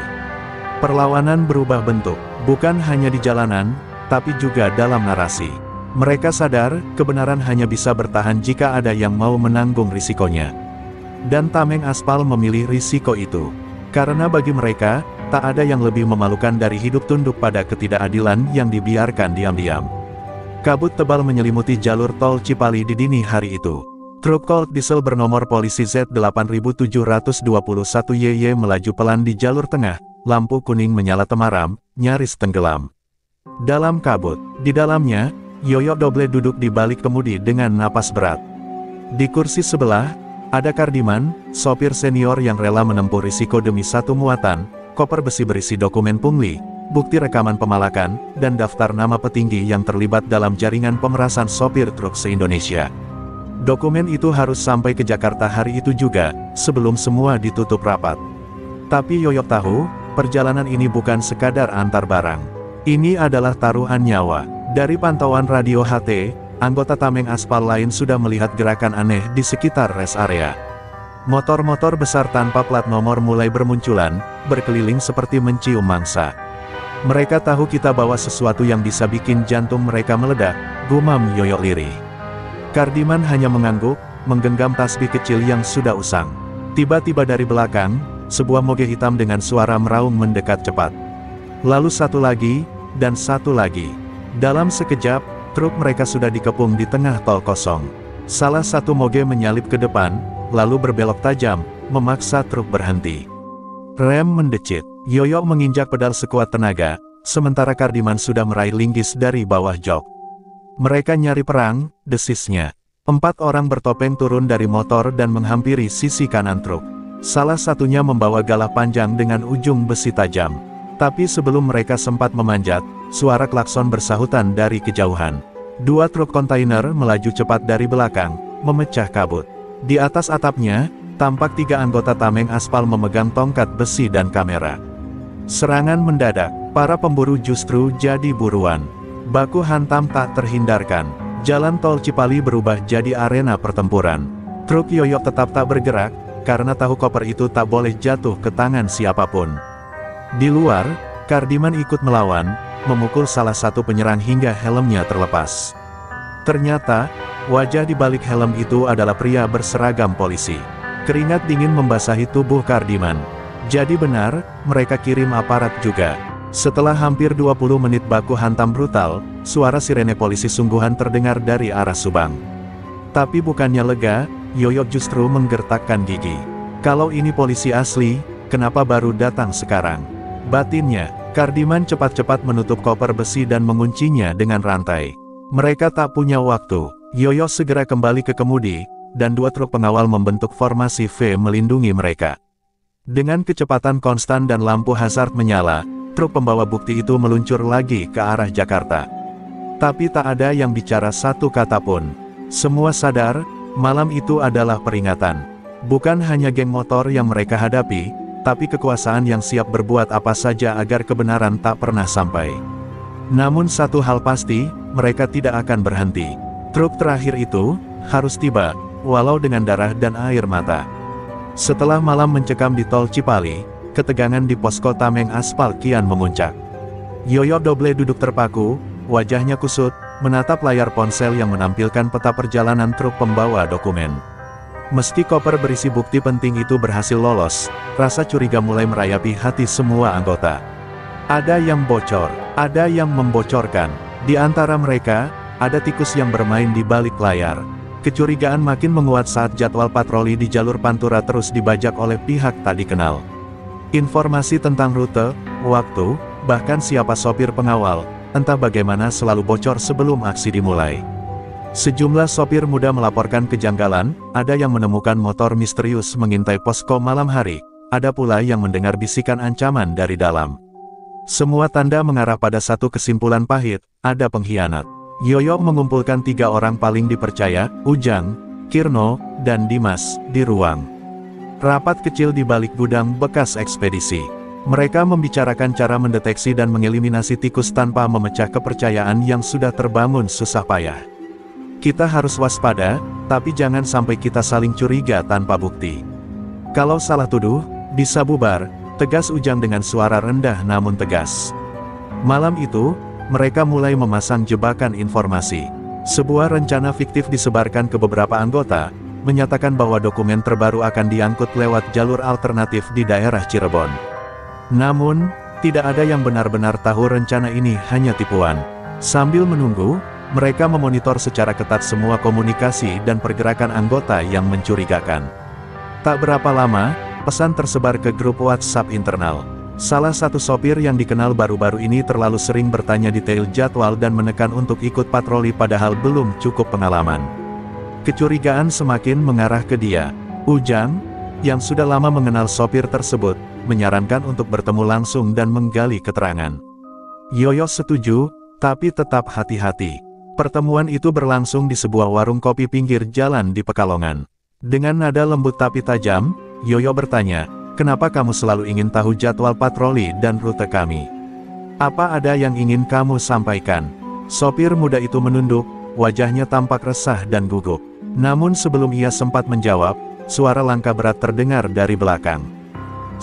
S1: Perlawanan berubah bentuk, bukan hanya di jalanan, tapi juga dalam narasi. Mereka sadar, kebenaran hanya bisa bertahan jika ada yang mau menanggung risikonya. Dan Tameng Aspal memilih risiko itu. Karena bagi mereka, tak ada yang lebih memalukan dari hidup tunduk pada ketidakadilan yang dibiarkan diam-diam. Kabut tebal menyelimuti jalur tol Cipali di dini hari itu. Truk Colt diesel bernomor polisi Z8721YY melaju pelan di jalur tengah, lampu kuning menyala temaram, nyaris tenggelam. Dalam kabut, di dalamnya, Yoyo Doble duduk di balik kemudi dengan napas berat. Di kursi sebelah, ada Kardiman, sopir senior yang rela menempuh risiko demi satu muatan, koper besi berisi dokumen pungli, bukti rekaman pemalakan, dan daftar nama petinggi yang terlibat dalam jaringan pemerasan sopir truk se-Indonesia. Dokumen itu harus sampai ke Jakarta hari itu juga, sebelum semua ditutup rapat. Tapi Yoyo tahu, perjalanan ini bukan sekadar antar barang. Ini adalah taruhan nyawa. Dari pantauan radio HT, anggota Tameng Aspal lain sudah melihat gerakan aneh di sekitar rest area. Motor-motor besar tanpa plat nomor mulai bermunculan, berkeliling seperti mencium mangsa. "Mereka tahu kita bawa sesuatu yang bisa bikin jantung mereka meledak," gumam Yoyo lirih. Kardiman hanya mengangguk, menggenggam tasbih kecil yang sudah usang. Tiba-tiba dari belakang, sebuah moge hitam dengan suara meraung mendekat cepat. Lalu satu lagi, dan satu lagi. Dalam sekejap, truk mereka sudah dikepung di tengah tol kosong. Salah satu moge menyalip ke depan, lalu berbelok tajam, memaksa truk berhenti. Rem mendecit. Yoyo menginjak pedal sekuat tenaga, sementara Kardiman sudah meraih linggis dari bawah jok. "Mereka nyari perang," desisnya. 4 orang bertopeng turun dari motor dan menghampiri sisi kanan truk. Salah satunya membawa galah panjang dengan ujung besi tajam. Tapi sebelum mereka sempat memanjat, suara klakson bersahutan dari kejauhan. 2 truk kontainer melaju cepat dari belakang, memecah kabut. Di atas atapnya, tampak 3 anggota Tameng Aspal memegang tongkat besi dan kamera. Serangan mendadak, para pemburu justru jadi buruan. Baku hantam tak terhindarkan. Jalan tol Cipali berubah jadi arena pertempuran. Truk Yoyo tetap tak bergerak, karena tahu koper itu tak boleh jatuh ke tangan siapapun. Di luar, Kardiman ikut melawan, memukul salah satu penyerang hingga helmnya terlepas. Ternyata, wajah di balik helm itu adalah pria berseragam polisi. Keringat dingin membasahi tubuh Kardiman. Jadi benar, mereka kirim aparat juga. Setelah hampir 20 menit baku hantam brutal, suara sirene polisi sungguhan terdengar dari arah Subang. Tapi bukannya lega, Yoyo justru menggertakkan gigi. Kalau ini polisi asli, kenapa baru datang sekarang? Batinnya, Kardiman cepat-cepat menutup koper besi dan menguncinya dengan rantai. Mereka tak punya waktu. Yoyo segera kembali ke kemudi, dan 2 truk pengawal membentuk formasi V melindungi mereka. Dengan kecepatan konstan dan lampu hazard menyala, truk pembawa bukti itu meluncur lagi ke arah Jakarta. Tapi tak ada yang bicara satu kata pun. Semua sadar, malam itu adalah peringatan. Bukan hanya geng motor yang mereka hadapi, tapi kekuasaan yang siap berbuat apa saja agar kebenaran tak pernah sampai. Namun satu hal pasti, mereka tidak akan berhenti. Truk terakhir itu harus tiba, walau dengan darah dan air mata. Setelah malam mencekam di tol Cipali, ketegangan di posko tameng aspal kian memuncak. Yoyo Doble duduk terpaku, wajahnya kusut, menatap layar ponsel yang menampilkan peta perjalanan truk pembawa dokumen. Meski koper berisi bukti penting itu berhasil lolos, rasa curiga mulai merayapi hati semua anggota. Ada yang bocor, ada yang membocorkan. Di antara mereka, ada tikus yang bermain di balik layar. Kecurigaan makin menguat saat jadwal patroli di jalur Pantura terus dibajak oleh pihak tak dikenal. Informasi tentang rute, waktu, bahkan siapa sopir pengawal, entah bagaimana selalu bocor sebelum aksi dimulai. Sejumlah sopir muda melaporkan kejanggalan, ada yang menemukan motor misterius mengintai posko malam hari, ada pula yang mendengar bisikan ancaman dari dalam. Semua tanda mengarah pada satu kesimpulan pahit, ada pengkhianat. Yoyo mengumpulkan 3 orang paling dipercaya, Ujang, Kirno, dan Dimas, di ruang rapat kecil di balik gudang bekas ekspedisi. Mereka membicarakan cara mendeteksi dan mengeliminasi tikus tanpa memecah kepercayaan yang sudah terbangun susah payah. Kita harus waspada, tapi jangan sampai kita saling curiga tanpa bukti. Kalau salah tuduh, bisa bubar, tegas Ujang dengan suara rendah namun tegas. Malam itu, mereka mulai memasang jebakan informasi. Sebuah rencana fiktif disebarkan ke beberapa anggota, menyatakan bahwa dokumen terbaru akan diangkut lewat jalur alternatif di daerah Cirebon. Namun, tidak ada yang benar-benar tahu rencana ini hanya tipuan. Sambil menunggu, mereka memonitor secara ketat semua komunikasi dan pergerakan anggota yang mencurigakan. Tak berapa lama, pesan tersebar ke grup WhatsApp internal. Salah satu sopir yang dikenal baru-baru ini terlalu sering bertanya detail jadwal dan menekan untuk ikut patroli padahal belum cukup pengalaman. Kecurigaan semakin mengarah ke dia. Ujang, yang sudah lama mengenal sopir tersebut, menyarankan untuk bertemu langsung dan menggali keterangan. Yoyo setuju, tapi tetap hati-hati. Pertemuan itu berlangsung di sebuah warung kopi pinggir jalan di Pekalongan. Dengan nada lembut tapi tajam, Yoyo bertanya, "Kenapa kamu selalu ingin tahu jadwal patroli dan rute kami? Apa ada yang ingin kamu sampaikan?" Sopir muda itu menunduk, wajahnya tampak resah dan gugup. Namun sebelum ia sempat menjawab, suara langkah berat terdengar dari belakang.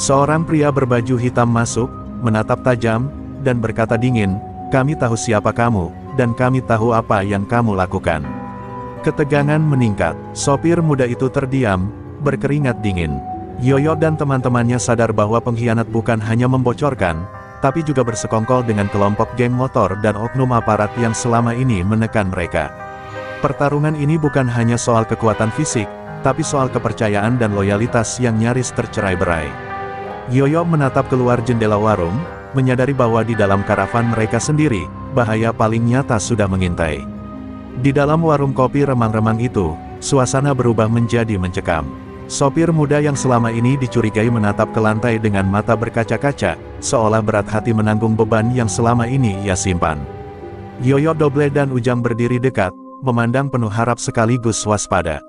S1: Seorang pria berbaju hitam masuk, menatap tajam, dan berkata dingin, "Kami tahu siapa kamu, dan kami tahu apa yang kamu lakukan." Ketegangan meningkat, sopir muda itu terdiam, berkeringat dingin. Yoyo dan teman-temannya sadar bahwa pengkhianat bukan hanya membocorkan, tapi juga bersekongkol dengan kelompok geng motor dan oknum aparat yang selama ini menekan mereka. Pertarungan ini bukan hanya soal kekuatan fisik, tapi soal kepercayaan dan loyalitas yang nyaris tercerai-berai. Yoyo menatap keluar jendela warung, menyadari bahwa di dalam karavan mereka sendiri, bahaya paling nyata sudah mengintai. Di dalam warung kopi remang-remang itu, suasana berubah menjadi mencekam. Sopir muda yang selama ini dicurigai menatap ke lantai dengan mata berkaca-kaca, seolah berat hati menanggung beban yang selama ini ia simpan. Yoyo Doble dan Ujang berdiri dekat, memandang penuh harap sekaligus waspada.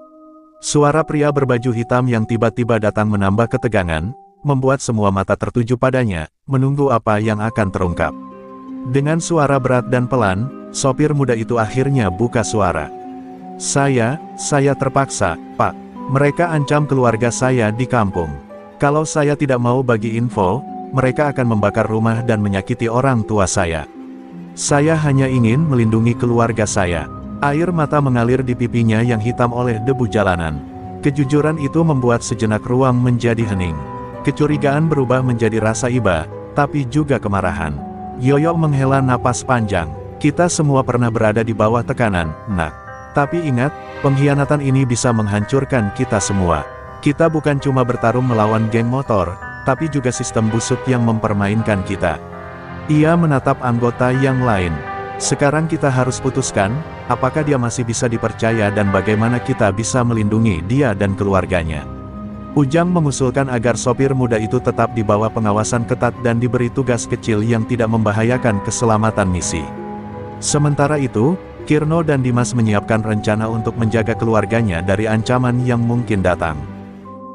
S1: Suara pria berbaju hitam yang tiba-tiba datang menambah ketegangan, membuat semua mata tertuju padanya, menunggu apa yang akan terungkap. Dengan suara berat dan pelan, sopir muda itu akhirnya buka suara. Saya terpaksa, Pak. Mereka ancam keluarga saya di kampung. Kalau saya tidak mau bagi info, mereka akan membakar rumah dan menyakiti orang tua saya. Saya hanya ingin melindungi keluarga saya." Air mata mengalir di pipinya yang hitam oleh debu jalanan. Kejujuran itu membuat sejenak ruang menjadi hening. Kecurigaan berubah menjadi rasa iba, tapi juga kemarahan. Yoyo menghela napas panjang. Kita semua pernah berada di bawah tekanan, nak. Tapi ingat, pengkhianatan ini bisa menghancurkan kita semua. Kita bukan cuma bertarung melawan geng motor, tapi juga sistem busuk yang mempermainkan kita. Ia menatap anggota yang lain. Sekarang kita harus putuskan, apakah dia masih bisa dipercaya dan bagaimana kita bisa melindungi dia dan keluarganya. Ujang mengusulkan agar sopir muda itu tetap di bawah pengawasan ketat dan diberi tugas kecil yang tidak membahayakan keselamatan misi. Sementara itu, Kirno dan Dimas menyiapkan rencana untuk menjaga keluarganya dari ancaman yang mungkin datang.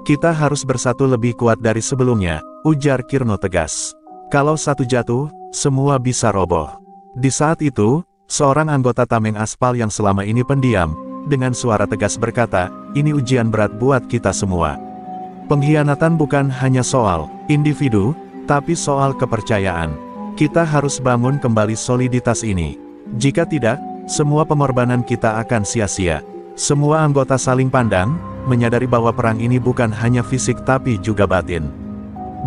S1: Kita harus bersatu lebih kuat dari sebelumnya, ujar Kirno tegas. Kalau satu jatuh, semua bisa roboh. Di saat itu, seorang anggota Tameng Aspal yang selama ini pendiam, dengan suara tegas berkata, ini ujian berat buat kita semua. Pengkhianatan bukan hanya soal individu, tapi soal kepercayaan. Kita harus bangun kembali soliditas ini. Jika tidak, semua pengorbanan kita akan sia-sia. Semua anggota saling pandang, menyadari bahwa perang ini bukan hanya fisik tapi juga batin.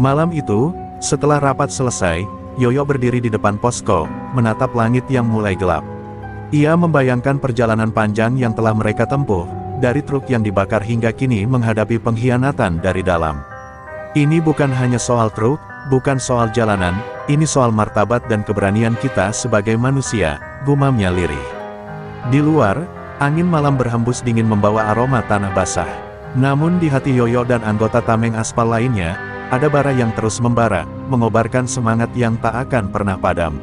S1: Malam itu, setelah rapat selesai, Yoyo berdiri di depan posko, menatap langit yang mulai gelap. Ia membayangkan perjalanan panjang yang telah mereka tempuh, dari truk yang dibakar hingga kini menghadapi pengkhianatan dari dalam. Ini bukan hanya soal truk, bukan soal jalanan, ini soal martabat dan keberanian kita sebagai manusia, gumamnya lirih. Di luar, angin malam berhembus dingin membawa aroma tanah basah. Namun di hati Yoyo dan anggota Tameng Aspal lainnya, ada bara yang terus membara, mengobarkan semangat yang tak akan pernah padam.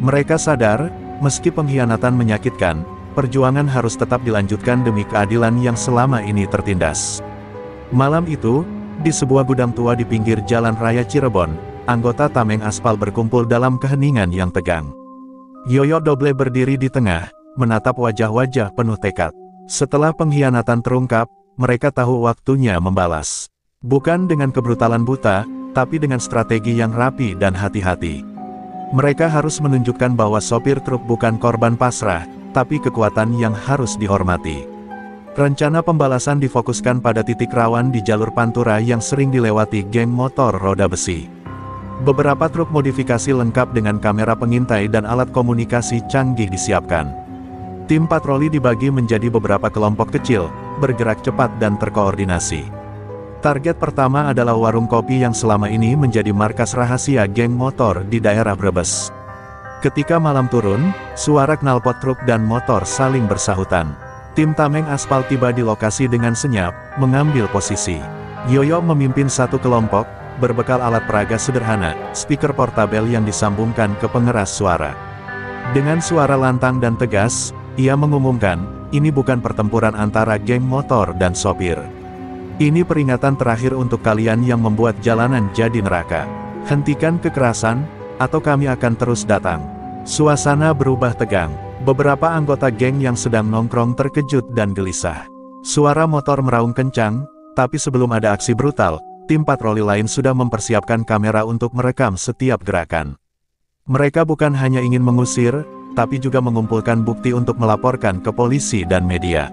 S1: Mereka sadar, meski pengkhianatan menyakitkan, perjuangan harus tetap dilanjutkan demi keadilan yang selama ini tertindas. Malam itu, di sebuah gudang tua di pinggir jalan raya Cirebon, anggota Tameng Aspal berkumpul dalam keheningan yang tegang. Yoyo Doble berdiri di tengah, menatap wajah-wajah penuh tekad. Setelah pengkhianatan terungkap, mereka tahu waktunya membalas. Bukan dengan kebrutalan buta, tapi dengan strategi yang rapi dan hati-hati. Mereka harus menunjukkan bahwa sopir truk bukan korban pasrah, tapi kekuatan yang harus dihormati. Rencana pembalasan difokuskan pada titik rawan di jalur Pantura yang sering dilewati geng motor roda besi. Beberapa truk modifikasi lengkap dengan kamera pengintai dan alat komunikasi canggih disiapkan. Tim patroli dibagi menjadi beberapa kelompok kecil, bergerak cepat dan terkoordinasi. Target pertama adalah warung kopi yang selama ini menjadi markas rahasia geng motor di daerah Brebes. Ketika malam turun, suara knalpot truk dan motor saling bersahutan. Tim Tameng Aspal tiba di lokasi dengan senyap, mengambil posisi. Yoyo memimpin satu kelompok, berbekal alat peraga sederhana, speaker portabel yang disambungkan ke pengeras suara. Dengan suara lantang dan tegas, ia mengumumkan, ini bukan pertempuran antara geng motor dan sopir. Ini peringatan terakhir untuk kalian yang membuat jalanan jadi neraka. Hentikan kekerasan, atau kami akan terus datang. Suasana berubah tegang. Beberapa anggota geng yang sedang nongkrong terkejut dan gelisah. Suara motor meraung kencang, tapi sebelum ada aksi brutal, tim patroli lain sudah mempersiapkan kamera untuk merekam setiap gerakan. Mereka bukan hanya ingin mengusir, tapi juga mengumpulkan bukti untuk melaporkan ke polisi dan media.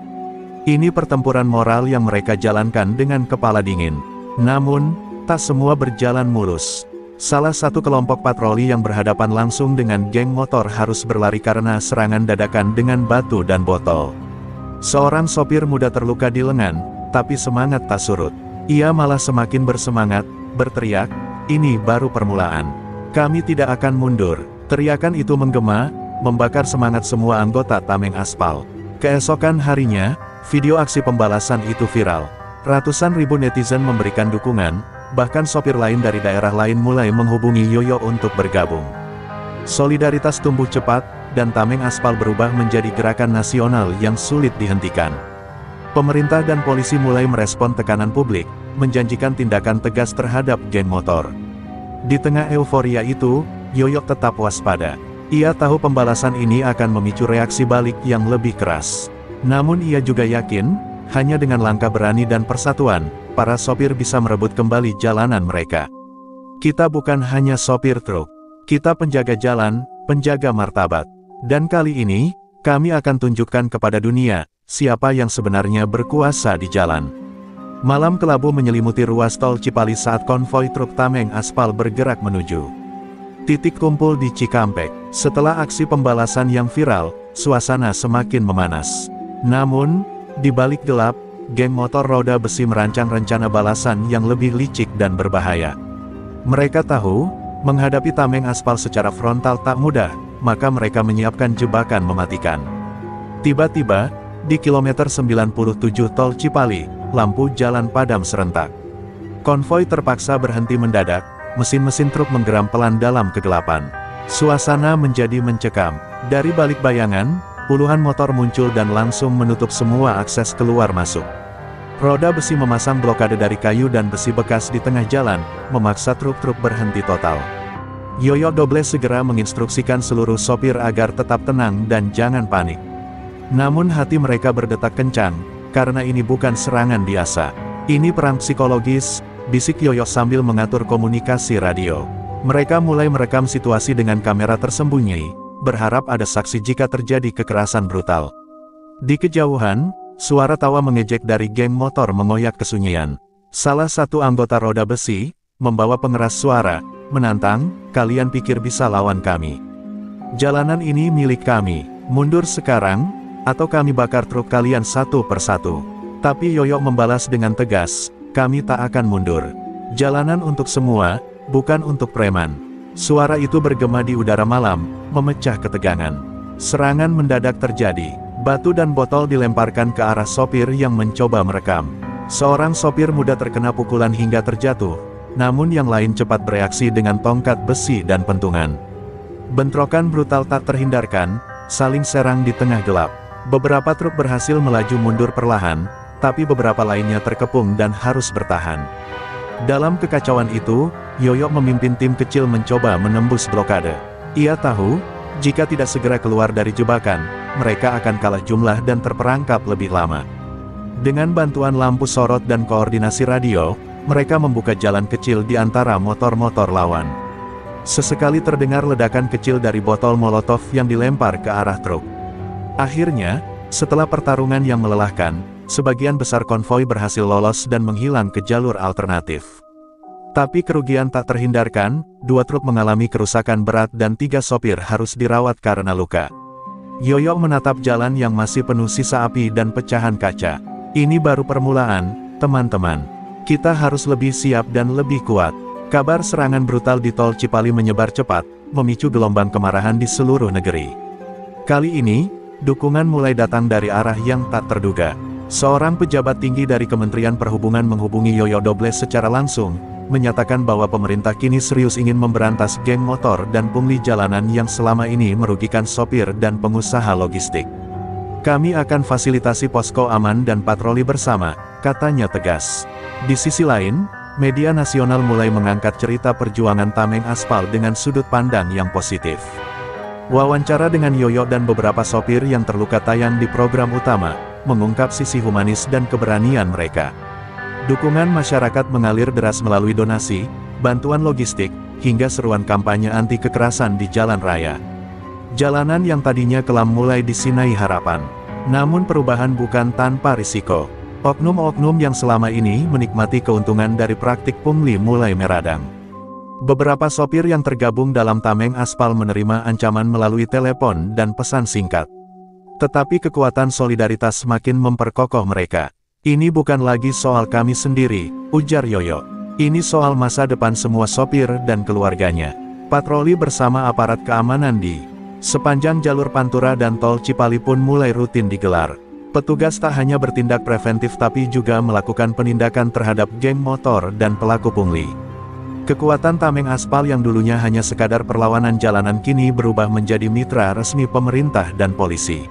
S1: Ini pertempuran moral yang mereka jalankan dengan kepala dingin. Namun, tak semua berjalan mulus. Salah satu kelompok patroli yang berhadapan langsung dengan geng motor harus berlari karena serangan dadakan dengan batu dan botol. Seorang sopir muda terluka di lengan, tapi semangat tak surut. Ia malah semakin bersemangat, berteriak, ini baru permulaan. Kami tidak akan mundur. Teriakan itu menggema, membakar semangat semua anggota Tameng Aspal. Keesokan harinya, video aksi pembalasan itu viral. Ratusan ribu netizen memberikan dukungan, bahkan sopir lain dari daerah lain mulai menghubungi Yoyo untuk bergabung. Solidaritas tumbuh cepat, dan Tameng Aspal berubah menjadi gerakan nasional yang sulit dihentikan. Pemerintah dan polisi mulai merespon tekanan publik, menjanjikan tindakan tegas terhadap geng motor. Di tengah euforia itu, Yoyo tetap waspada. Ia tahu pembalasan ini akan memicu reaksi balik yang lebih keras. Namun ia juga yakin, hanya dengan langkah berani dan persatuan, para sopir bisa merebut kembali jalanan mereka. Kita bukan hanya sopir truk. Kita penjaga jalan, penjaga martabat. Dan kali ini, kami akan tunjukkan kepada dunia, siapa yang sebenarnya berkuasa di jalan. Malam kelabu menyelimuti ruas tol Cipali saat konvoi truk Tameng Aspal bergerak menuju Titik kumpul di Cikampek. Setelah aksi pembalasan yang viral, suasana semakin memanas. Namun, di balik gelap, geng motor roda besi merancang rencana balasan yang lebih licik dan berbahaya. Mereka tahu, menghadapi tameng aspal secara frontal tak mudah, maka mereka menyiapkan jebakan mematikan. Tiba-tiba, di kilometer 97 Tol Cipali, lampu jalan padam serentak. Konvoi terpaksa berhenti mendadak, mesin-mesin truk menggeram pelan dalam kegelapan. Suasana menjadi mencekam. Dari balik bayangan, puluhan motor muncul dan langsung menutup semua akses keluar masuk. Roda besi memasang blokade dari kayu dan besi bekas di tengah jalan, memaksa truk-truk berhenti total. Yoyo Dobles segera menginstruksikan seluruh sopir agar tetap tenang dan jangan panik. Namun hati mereka berdetak kencang, karena ini bukan serangan biasa. Ini perang psikologis, bisik Yoyo sambil mengatur komunikasi radio. Mereka mulai merekam situasi dengan kamera tersembunyi, berharap ada saksi jika terjadi kekerasan brutal. Di kejauhan, suara tawa mengejek dari geng motor mengoyak kesunyian. Salah satu anggota roda besi, membawa pengeras suara, menantang, "Kalian pikir bisa lawan kami? Jalanan ini milik kami, mundur sekarang, atau kami bakar truk kalian satu persatu." Tapi Yoyo membalas dengan tegas, "Kami tak akan mundur. Jalanan untuk semua, bukan untuk preman." Suara itu bergema di udara malam, memecah ketegangan. Serangan mendadak terjadi. Batu dan botol dilemparkan ke arah sopir yang mencoba merekam. Seorang sopir muda terkena pukulan hingga terjatuh, namun yang lain cepat bereaksi dengan tongkat besi dan pentungan. Bentrokan brutal tak terhindarkan, saling serang di tengah gelap. Beberapa truk berhasil melaju mundur perlahan, tapi beberapa lainnya terkepung dan harus bertahan. Dalam kekacauan itu, Yoyo memimpin tim kecil mencoba menembus blokade. Ia tahu, jika tidak segera keluar dari jebakan, mereka akan kalah jumlah dan terperangkap lebih lama. Dengan bantuan lampu sorot dan koordinasi radio, mereka membuka jalan kecil di antara motor-motor lawan. Sesekali terdengar ledakan kecil dari botol molotov yang dilempar ke arah truk. Akhirnya, setelah pertarungan yang melelahkan, sebagian besar konvoi berhasil lolos dan menghilang ke jalur alternatif. Tapi kerugian tak terhindarkan, 2 truk mengalami kerusakan berat dan 3 sopir harus dirawat karena luka. Yoyo menatap jalan yang masih penuh sisa api dan pecahan kaca. "Ini baru permulaan, teman-teman. Kita harus lebih siap dan lebih kuat." Kabar serangan brutal di Tol Cipali menyebar cepat, memicu gelombang kemarahan di seluruh negeri. Kali ini, dukungan mulai datang dari arah yang tak terduga. Seorang pejabat tinggi dari Kementerian Perhubungan menghubungi Yoyo Dobles secara langsung, menyatakan bahwa pemerintah kini serius ingin memberantas geng motor dan pungli jalanan yang selama ini merugikan sopir dan pengusaha logistik. "Kami akan fasilitasi posko aman dan patroli bersama," katanya tegas. Di sisi lain, media nasional mulai mengangkat cerita perjuangan tameng aspal dengan sudut pandang yang positif. Wawancara dengan Yoyo dan beberapa sopir yang terluka tayang di program utama, mengungkap sisi humanis dan keberanian mereka. Dukungan masyarakat mengalir deras melalui donasi, bantuan logistik, hingga seruan kampanye anti kekerasan di jalan raya. Jalanan yang tadinya kelam mulai disinai harapan. Namun perubahan bukan tanpa risiko. Oknum-oknum yang selama ini menikmati keuntungan dari praktik pungli mulai meradang. Beberapa sopir yang tergabung dalam tameng aspal menerima ancaman melalui telepon dan pesan singkat. Tetapi kekuatan solidaritas semakin memperkokoh mereka. "Ini bukan lagi soal kami sendiri," ujar Yoyo. "Ini soal masa depan semua sopir dan keluarganya." Patroli bersama aparat keamanan di sepanjang jalur Pantura dan Tol Cipali pun mulai rutin digelar. Petugas tak hanya bertindak preventif tapi juga melakukan penindakan terhadap geng motor dan pelaku pungli. Kekuatan tameng aspal yang dulunya hanya sekadar perlawanan jalanan kini berubah menjadi mitra resmi pemerintah dan polisi.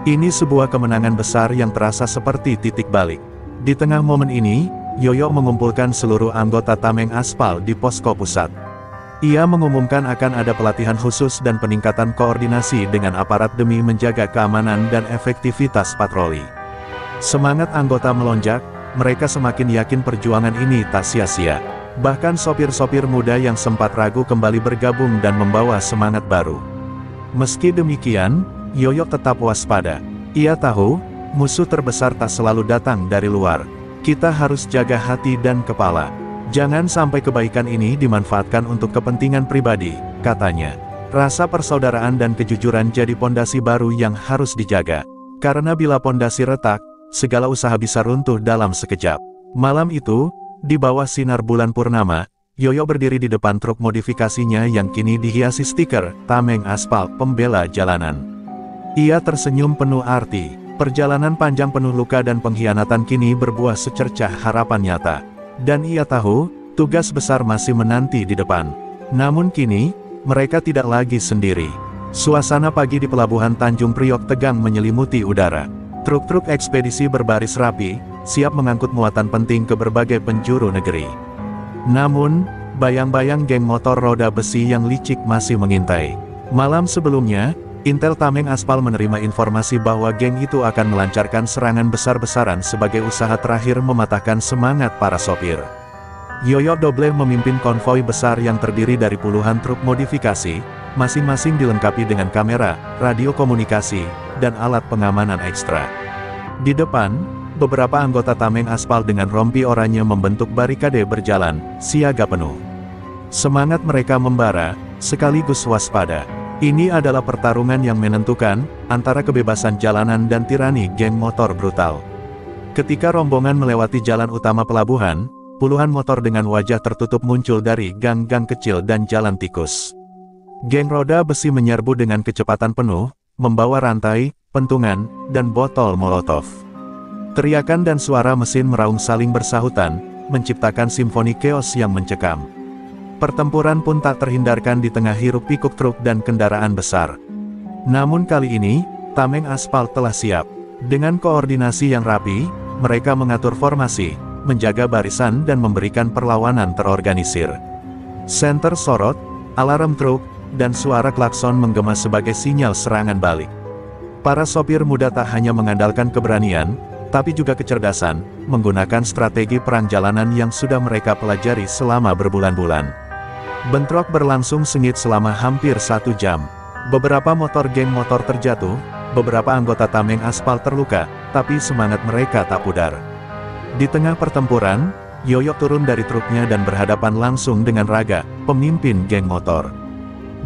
S1: Ini sebuah kemenangan besar yang terasa seperti titik balik. Di tengah momen ini, Yoyo mengumpulkan seluruh anggota tameng aspal di posko pusat. Ia mengumumkan akan ada pelatihan khusus dan peningkatan koordinasi dengan aparat demi menjaga keamanan dan efektivitas patroli. Semangat anggota melonjak, mereka semakin yakin perjuangan ini tak sia-sia. Bahkan sopir-sopir muda yang sempat ragu kembali bergabung dan membawa semangat baru. Meski demikian, Yoyo tetap waspada. Ia tahu, musuh terbesar tak selalu datang dari luar. Kita harus jaga hati dan kepala. Jangan sampai kebaikan ini dimanfaatkan untuk kepentingan pribadi. katanya. Rasa persaudaraan dan kejujuran jadi pondasi baru yang harus dijaga. Karena bila pondasi retak, segala usaha bisa runtuh dalam sekejap. Malam itu, di bawah sinar bulan purnama, Yoyo berdiri di depan truk modifikasinya yang kini dihiasi stiker Tameng Aspal Pembela Jalanan. Ia tersenyum penuh arti. Perjalanan panjang penuh luka dan pengkhianatan kini berbuah secercah harapan nyata. Dan ia tahu, tugas besar masih menanti di depan. Namun kini, mereka tidak lagi sendiri. Suasana pagi di pelabuhan Tanjung Priok tegang menyelimuti udara. Truk-truk ekspedisi berbaris rapi, siap mengangkut muatan penting ke berbagai penjuru negeri. Namun, bayang-bayang geng motor roda besi yang licik masih mengintai. Malam sebelumnya, Intel Tameng Aspal menerima informasi bahwa geng itu akan melancarkan serangan besar-besaran sebagai usaha terakhir mematahkan semangat para sopir. Yoyo Doble memimpin konvoi besar yang terdiri dari puluhan truk modifikasi, masing-masing dilengkapi dengan kamera, radio komunikasi, dan alat pengamanan ekstra. Di depan, beberapa anggota Tameng Aspal dengan rompi oranye membentuk barikade berjalan, siaga penuh. Semangat mereka membara, sekaligus waspada. Ini adalah pertarungan yang menentukan, antara kebebasan jalanan dan tirani geng motor brutal. Ketika rombongan melewati jalan utama pelabuhan, puluhan motor dengan wajah tertutup muncul dari gang-gang kecil dan jalan tikus. Geng roda besi menyerbu dengan kecepatan penuh, membawa rantai, pentungan, dan botol molotov. Teriakan dan suara mesin meraung saling bersahutan, menciptakan simfoni keos yang mencekam. Pertempuran pun tak terhindarkan di tengah hiruk pikuk truk dan kendaraan besar. Namun kali ini, Tameng Aspal telah siap. Dengan koordinasi yang rapi, mereka mengatur formasi, menjaga barisan dan memberikan perlawanan terorganisir. Senter sorot, alarm truk, dan suara klakson menggema sebagai sinyal serangan balik. Para sopir muda tak hanya mengandalkan keberanian, tapi juga kecerdasan, menggunakan strategi perang jalanan yang sudah mereka pelajari selama berbulan-bulan. Bentrok berlangsung sengit selama hampir 1 jam. Beberapa motor geng motor terjatuh, beberapa anggota Tameng Aspal terluka, tapi semangat mereka tak pudar. Di tengah pertempuran, Yoyo turun dari truknya dan berhadapan langsung dengan Raga, pemimpin geng motor.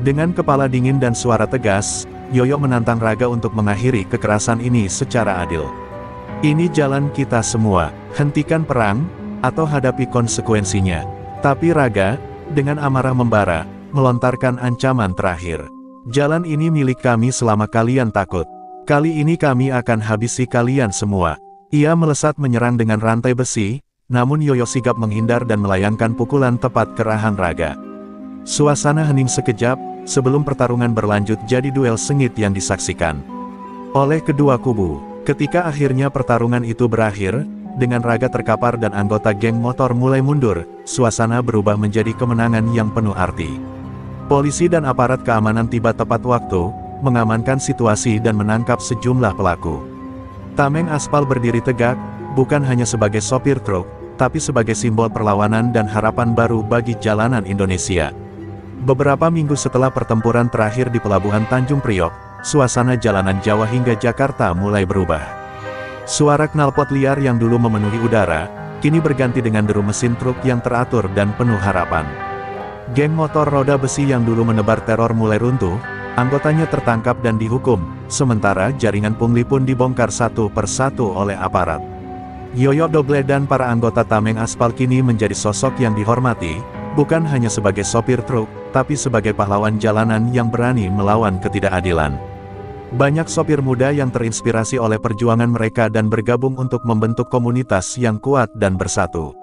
S1: Dengan kepala dingin dan suara tegas, Yoyo menantang Raga untuk mengakhiri kekerasan ini secara adil. Ini jalan kita semua, hentikan perang, atau hadapi konsekuensinya. Tapi Raga, dengan amarah membara, melontarkan ancaman terakhir. Jalan ini milik kami selama kalian takut. Kali ini kami akan habisi kalian semua. Ia melesat menyerang dengan rantai besi, namun Yoyo sigap menghindar dan melayangkan pukulan tepat ke rahang Raga. Suasana hening sekejap, sebelum pertarungan berlanjut jadi duel sengit yang disaksikan oleh kedua kubu. Ketika akhirnya pertarungan itu berakhir, dengan Raga terkapar dan anggota geng motor mulai mundur, suasana berubah menjadi kemenangan yang penuh arti. Polisi dan aparat keamanan tiba tepat waktu, mengamankan situasi dan menangkap sejumlah pelaku. Tameng Aspal berdiri tegak, bukan hanya sebagai sopir truk, tapi sebagai simbol perlawanan dan harapan baru bagi jalanan Indonesia. Beberapa minggu setelah pertempuran terakhir di pelabuhan Tanjung Priok, suasana jalanan Jawa hingga Jakarta mulai berubah. Suara knalpot liar yang dulu memenuhi udara, kini berganti dengan deru mesin truk yang teratur dan penuh harapan. Geng motor roda besi yang dulu menebar teror mulai runtuh, anggotanya tertangkap dan dihukum, sementara jaringan pungli pun dibongkar satu persatu oleh aparat. Yoyo Doble dan para anggota Tameng Aspal kini menjadi sosok yang dihormati, bukan hanya sebagai sopir truk, tapi sebagai pahlawan jalanan yang berani melawan ketidakadilan. Banyak sopir muda yang terinspirasi oleh perjuangan mereka dan bergabung untuk membentuk komunitas yang kuat dan bersatu.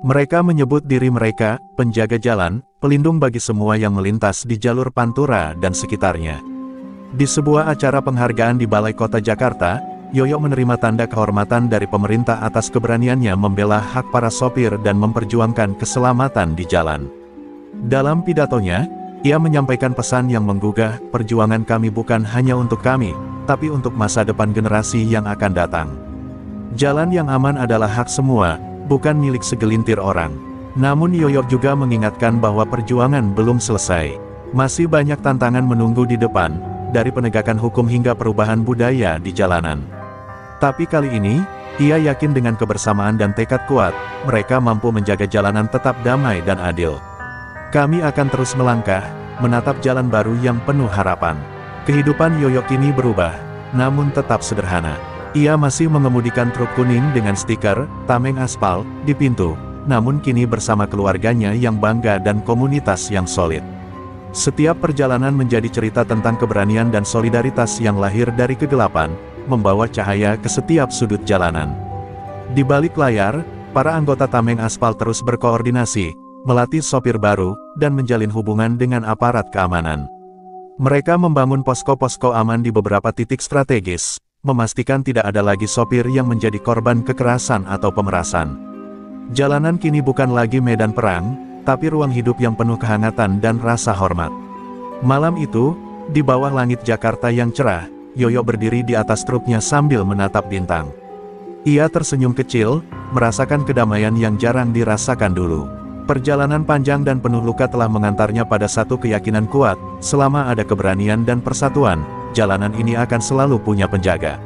S1: Mereka menyebut diri mereka, penjaga jalan, pelindung bagi semua yang melintas di jalur Pantura dan sekitarnya. Di sebuah acara penghargaan di Balai Kota Jakarta, Yoyo menerima tanda kehormatan dari pemerintah atas keberaniannya membela hak para sopir dan memperjuangkan keselamatan di jalan. Dalam pidatonya, ia menyampaikan pesan yang menggugah, perjuangan kami bukan hanya untuk kami, tapi untuk masa depan generasi yang akan datang. Jalan yang aman adalah hak semua, bukan milik segelintir orang. Namun Yoyo juga mengingatkan bahwa perjuangan belum selesai. Masih banyak tantangan menunggu di depan, dari penegakan hukum hingga perubahan budaya di jalanan. Tapi kali ini, ia yakin dengan kebersamaan dan tekad kuat, mereka mampu menjaga jalanan tetap damai dan adil. Kami akan terus melangkah, menatap jalan baru yang penuh harapan. Kehidupan Yoyo kini berubah, namun tetap sederhana. Ia masih mengemudikan truk kuning dengan stiker "Tameng Aspal" di pintu, namun kini bersama keluarganya yang bangga dan komunitas yang solid. Setiap perjalanan menjadi cerita tentang keberanian dan solidaritas yang lahir dari kegelapan, membawa cahaya ke setiap sudut jalanan. Di balik layar, para anggota Tameng Aspal terus berkoordinasi, melatih sopir baru, dan menjalin hubungan dengan aparat keamanan. Mereka membangun posko-posko aman di beberapa titik strategis, memastikan tidak ada lagi sopir yang menjadi korban kekerasan atau pemerasan. Jalanan kini bukan lagi medan perang, tapi ruang hidup yang penuh kehangatan dan rasa hormat. Malam itu, di bawah langit Jakarta yang cerah, Yoyo berdiri di atas truknya sambil menatap bintang. Ia tersenyum kecil, merasakan kedamaian yang jarang dirasakan dulu. Perjalanan panjang dan penuh luka telah mengantarnya pada satu keyakinan kuat, selama ada keberanian dan persatuan, jalanan ini akan selalu punya penjaga.